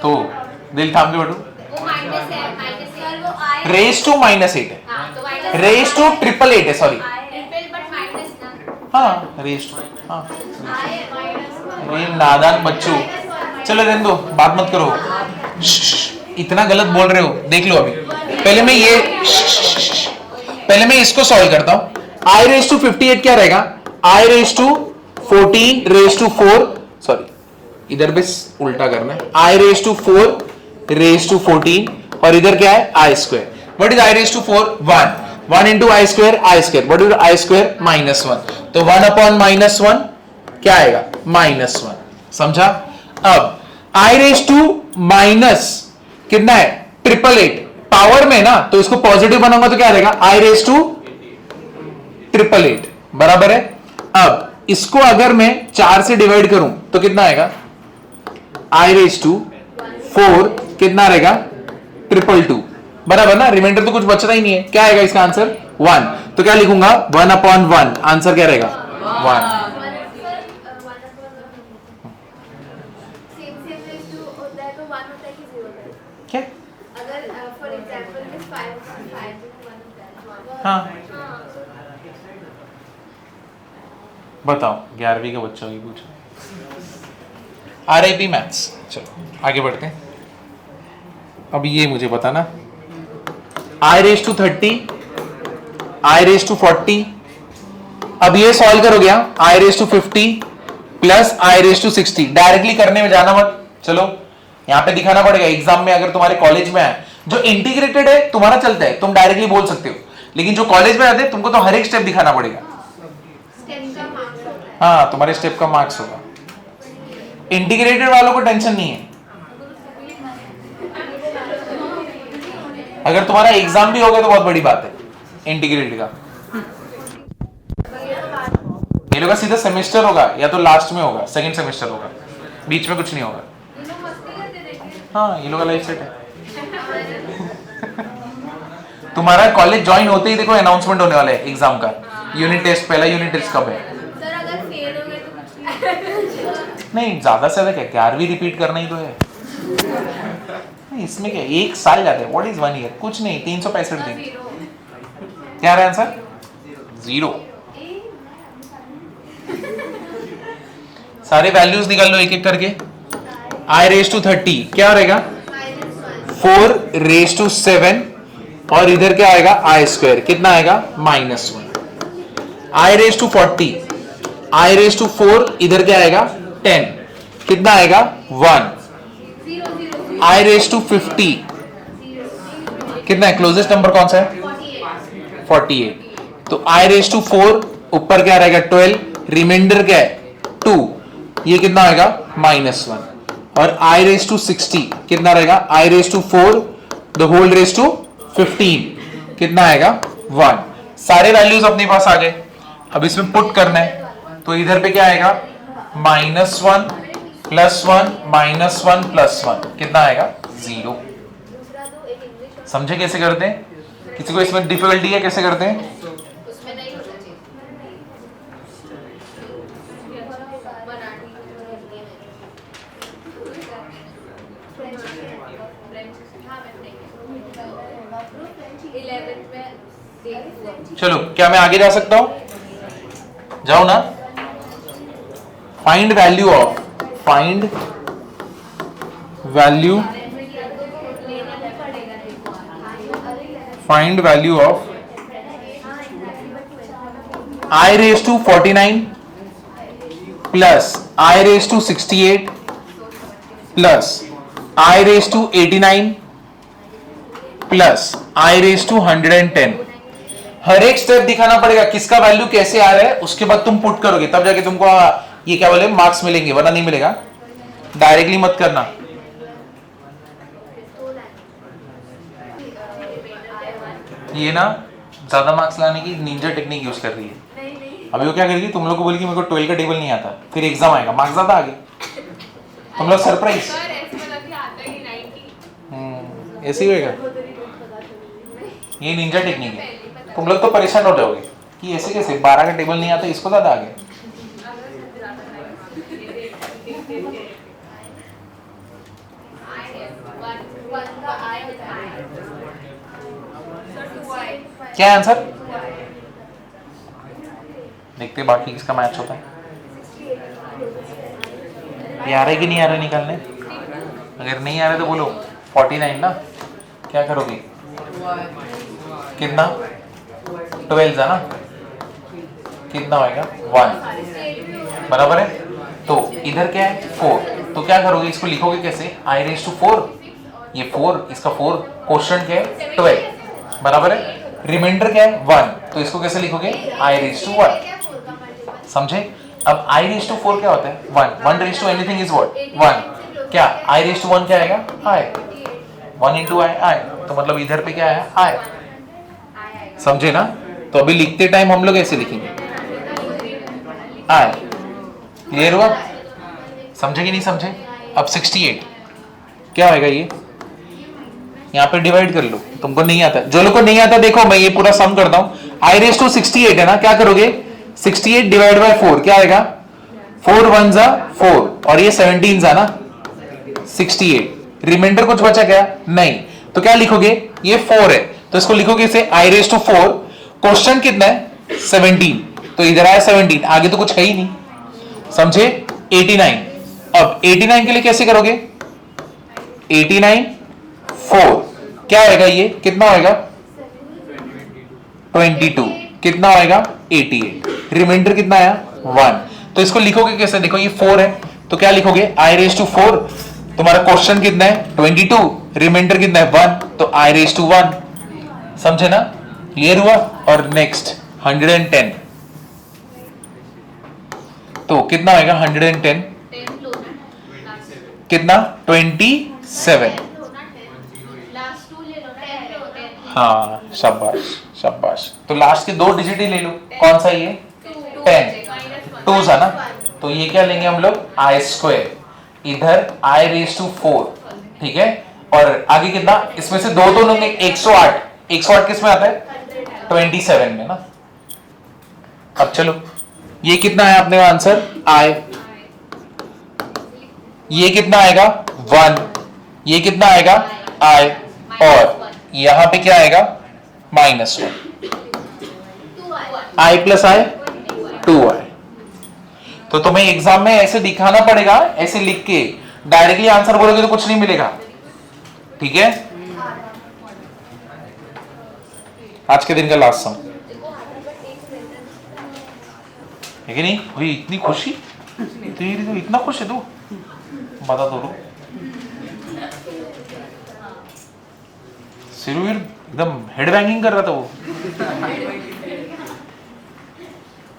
तो दिल थाम के बैठो। रेस टू -8 है, रेस टू 888 है, सॉरी। हाँ रेस टू, हाँ रे नादान बच्चों, चलो रहने दो, बात मत करो। इतना गलत बोल रहे हो, देख लो अभी। पहले मैं इसको सॉल्व करता हूं। I रेस टू 58 क्या रहेगा? I raise to 14 raise to 4, sorry इधर भी उल्टा करना है। I raise to 4 raise to 14 और इधर क्या है? I square. What is I raise to 4? 1 into I square, I square. What is I square? -1। तो 1/-1 क्या आएगा? -1। समझा? अब I रेस टू माइनस कितना है? 888 पावर में ना, तो इसको पॉजिटिव बनाऊंगा तो क्या रहेगा? I रेस टू 888 बराबर है। अब इसको अगर मैं 4 से डिवाइड करूं तो कितना आएगा? I रेस टू 4 कितना रहेगा? 222 बराबर ना। रिमाइंडर तो कुछ बचता ही नहीं है। क्या आएगा इसका आंसर? 1। तो क्या लिखूंगा? 1/1। आंसर क्या रहेगा? 1। क्या? हाँ बताओ, 11वीं के बच्चों की पूछो। RIP maths. चलो आगे बढ़ते हैं। अब ये मुझे बताना, I raise to 30, I raise to 40। अब ये सॉल्व करोगे I raise to 50 plus I raise to 60। Directly करने में जाना मत, चलो यहां पे दिखाना पड़ेगा एग्जाम में। अगर तुम्हारे कॉलेज में है, जो इंटीग्रेटेड है तुम्हारा चलता है, तुम डायरेक्टली बोल सकते हो, लेकिन जो कॉलेज में आते हैं तुमको तो हर एक स्टेप दिखाना पड़ेगा। हाँ तुम्हारे स्टेप का मार्क्स होगा। इंटीग्रेटेड वालों को टेंशन नहीं है। अगर तुम्हारा एग्जाम भी हो गया तो बहुत बड़ी बात है इंटीग्रेटेड का। ये लोग का सीधा सेमेस्टर होगा या तो लास्ट में होगा, सेकंड सेमेस्टर होगा, बीच में कुछ नहीं होगा। हाँ ये लोग का लाइफ सेट है। तुम्हारा कॉलेज ज्वाइन होते ही देखो अनाउंसमेंट होने वाला है एग्जाम का। यूनिट टेस्ट, पहला यूनिट टेस्ट कब है? सर अगर फेल हो गए तो कुछ नहीं, ज्यादा से ज्यादा क्या 11वीं रिपीट करना ही तो है। नहीं इसमें क्या, 1 साल जाते हैं। What is 1 year? कुछ नहीं, 365 दिन। क्या है आंसर? 0। सारे वैल्यूज निकाल लो एक एक करके। I रेस टू 30 क्या रहेगा? 4 रेस टू 7 और इधर क्या आएगा? I स्क्वायर कितना आएगा? -1। I raise to 40, I raise to 4 इधर क्या आएगा? 10 कितना आएगा? 1। I रेस टू 50 कितना है? क्लोजेस्ट नंबर कौन सा है? 48। तो I रेस टू 4 ऊपर क्या रहेगा? 12, रिमाइंडर क्या है? 2, ये कितना आएगा? -1। और I रेस टू 60 कितना रहेगा? I raise to 4 the whole raise to 15 कितना आएगा? 1। सारे वैल्यूज अपने पास आ गए। अब इसमें पुट करना है तो इधर पे क्या आएगा? -1 +1 -1 +1 कितना आएगा? 0। समझे कैसे करते हैं? किसी को इसमें डिफिकल्टी है कैसे करते हैं? चलो क्या मैं आगे जा सकता हूं? जाओ ना। Find value of I raise to 49 plus I raise to 68 plus I raise to 89 plus I raise to 110। हर एक स्टेप दिखाना पड़ेगा किसका वैल्यू कैसे आ रहा है, उसके बाद तुम पुट करोगे तब जाके तुमको ये क्या बोले मार्क्स मिलेंगे, वरना नहीं मिलेगा। डायरेक्टली मत करना। ये ना ज्यादा मार्क्स लाने की निंजा टेक्निक यूज कर रही है। अभी वो क्या करेगी, तुम लोग को बोलेगी मेरे को 12 का टेबल नहीं आता, फिर एग्जाम आएगा मार्क्स ज्यादा आगे, तुम लोग सरप्राइज। सर ऐसे वाला भी आता ही 90। ऐसे ही होएगा, ये निंजा टेक्निक है। तुम लोग तो परेशान हो जाओगे कि ऐसे कैसे 12 का टेबल नहीं आता, इसको ज्यादा आगे। क्या है आंसर, देखते बाकी किसका मैच होता है। ये आ रहा है कि नहीं आ रहा निकालने, अगर नहीं आ रहा तो बोलो 49 ना, क्या करोगे, कितना 12 है ना, कितना होएगा 1 बराबर है। तो इधर क्या है 4, तो क्या करोगे, इसको लिखोगे कैसे, आई रेज टू 4, ये 4 इसका 4, क्वेश्चन क्या है 12 बराबर है, रिमाइंडर क्या है 1, तो इसको कैसे लिखोगे, आई रेज टू 1, समझे। अब आई रेज टू 4 क्या होता है 1, 1 raise to anything is what 1, क्या आई रेज टू 1 क्या आएगा आई, 1 इंटू आई, तो मतलब इधर पे क्या है आई, समझे ना। तो अभी लिखते टाइम हम लोग ऐसे लिखेंगे आई, क्लियर हुआ, समझे कि नहीं समझे। अब 68 क्या होएगा, ये यहाँ पे डिवाइड कर लो, तुमको नहीं आता, जो लोग को नहीं आता देखो मैं ये पूरा सम करता हूँ। आई रेज टू 68 है ना, क्या करोगे 68 डिवाइड बाय 4 क्या आएगा, 4 1 जा 4 और ये 17 जा ना 68, रिमाइंडर कुछ बचा क्या, नहीं, तो क्या लिखोगे, ये 4 है तो इसको लिखोगे इसे आई रेज टू 4, क्वेश्चन कितना है 17, तो इधर आया 17, आगे तो कुछ है ही नहीं, समझे। 89, अब 89 के लिए कैसे करोगे, 89 4 क्या होएगा, ये कितना होएगा 22, कितना होएगा 88, रिमाइंडर कितना आया 1, तो इसको लिखोगे कैसे, देखो ये 4 है तो क्या लिखोगे आई रेज टू 4, तुम्हारा क्वेश्चन कितना है 22, रिमाइंडर कितना है 1, तो आई रेज टू 1, समझे ना, क्लियर हुआ। और नेक्स्ट 110, तो कितना होएगा 110, कितना 27, हाँ शाबाश शाबाश, तो लास्ट के 2 डिजिट ही ले लो, कौन सा ये 10 2 था ना, तो ये क्या लेंगे हम लोग आई स्क्वायर, इधर आई रेज टू 4, ठीक है, और आगे कितना, इसमें से 2 तो लेंगे 108, 108 किस में आता है 27 में ना। अब चलो ये कितना है अपने आंसर आई, ये कितना आएगा 1, ये कितना आएगा आई, और यहां पे क्या आएगा -1, आई प्लस आई 2i। तो तुम्हें एग्जाम में ऐसे दिखाना पड़ेगा, ऐसे लिख के, डायरेक्टली आंसर बोलोगे तो कुछ नहीं मिलेगा, ठीक है। आज के दिन का लास्ट सम है कि नहीं, हुई इतनी खुशी तेरी, तो इतना खुश है तू, बता दो सिरुवीर एकदम हेड बैंगिंग कर रहा था वो,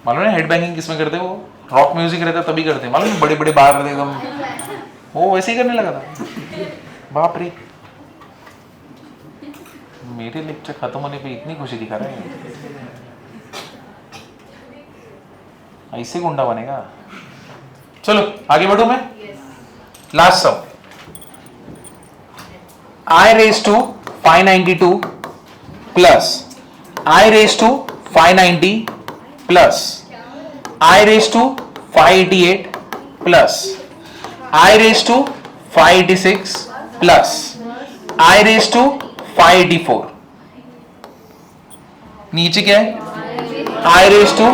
मालूम है हेड बैंगिंग किसमें करते वो, रॉक म्यूजिक रहता तभी करते, मालूम है बड़े बड़े बार रहते एकदम, वो वैसे ही करने लगा था, बाप रे। मेरे लेक्चर खत्म होने पे इतनी खुशी दिखा रहे हैं, ऐसे गुंडा बनेगा। चलो आगे बढ़ू मैं, last sum, i raise to 592 plus i raise to 590 plus i raise to 588 plus i raise to 586 plus i raise to 584, नीचे क्या है i raise to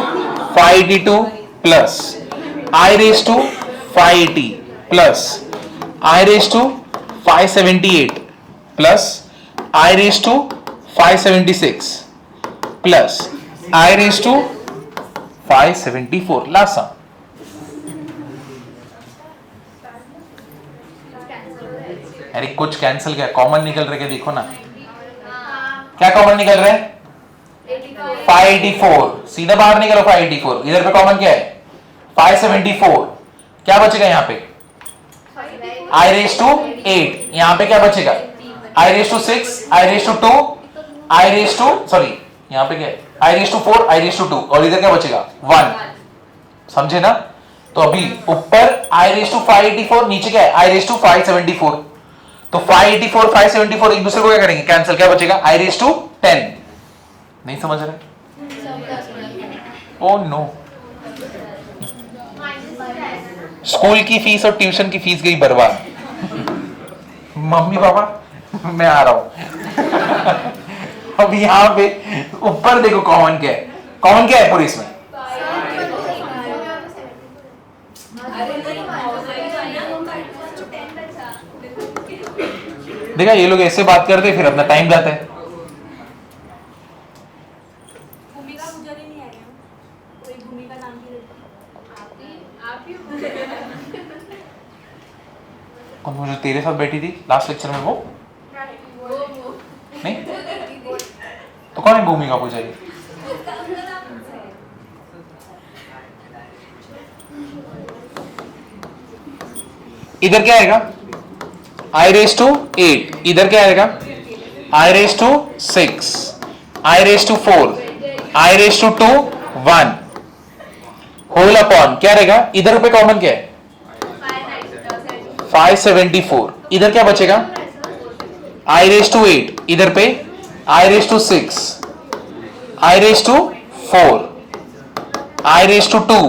582 plus i raise to 580 plus i raise to 578 plus i raise to 576 plus i raise to 574, last sum. अरे कुछ कैंसिल क्या, कॉमन निकल रहे क्या, देखो ना क्या कॉमन निकल रहा है 584, सीधा बाहर निकलो 584, इधर पे कॉमन क्या है 574, क्या बचेगा यहाँ पे आई रेज टू 8, यहाँ पे क्या बचेगा i raise to 6, i raise to 2, i raise to sorry यहाँ पे क्या है i raise to 4 i raise to 2 और इधर क्या बचेगा 1, समझे ना? तो अभी ऊपर आई रेस टू 584, नीचे क्या है आई रेस टू 574, तो 584 574 एक दूसरे को क्या करेंगे कैंसिल, क्या बचेगा आई रेस टू 10। नहीं समझ रहे? ओ नो, स्कूल की फीस और ट्यूशन की फीस गई बर्बाद। मम्मी पापा मैं आ रहा हूं। अब यहां पे ऊपर देखो कॉमन क्या है, कॉमन क्या है पूरी इसमें? देखा ये लोग ऐसे बात करते फिर अपना टाइम जाता है। भूमिका पुजारी नहीं आएगा, कोई भूमिका नाम की कौन वो जो तेरे साथ बैठी थी लास्ट लेक्चर में, वो नहीं तो कौन है भूमिका पुजारी? इधर क्या आएगा आई रेस टू 8, इधर क्या आएगा i raise to 6, i raise to 4, i raise to 2 1 whole upon क्या रहेगा, इधर पे कॉमन क्या है 574, इधर क्या बचेगा आई रेस टू 8, इधर पे i raise to 6, i raise to 4, i raise to 2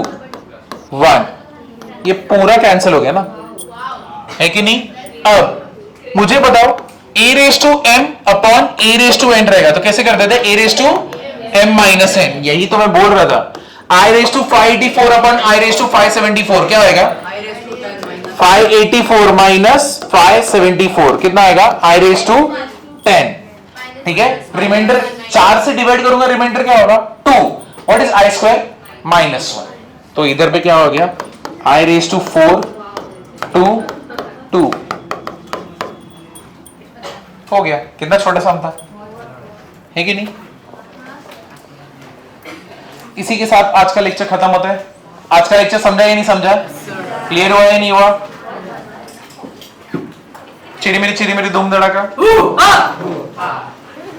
1, ये पूरा कैंसिल हो गया ना, है कि नहीं? अब मुझे बताओ a raise to m upon a raise to n रहेगा तो कैसे करते थे, a raise to m minus n, यही तो मैं बोल रहा था। i raise to 584 upon i raise to 574 क्या होएगा 584 माइनस 574 कितना आएगा i रेस टू 10, ठीक है? रिमाइंडर 4 से डिवाइड करूंगा, रिमाइंडर क्या होगा 2, what is i square minus 1, तो इधर पे क्या हो गया i रेस टू 4 2 2 हो गया। कितना छोटा सा था, है कि नहीं? इसी के साथ आज का लेक्चर खत्म होता है। आज का लेक्चर समझा या नहीं समझा, क्लियर हुआ या नहीं हुआ? चिड़ी मेरी धूम धड़ाका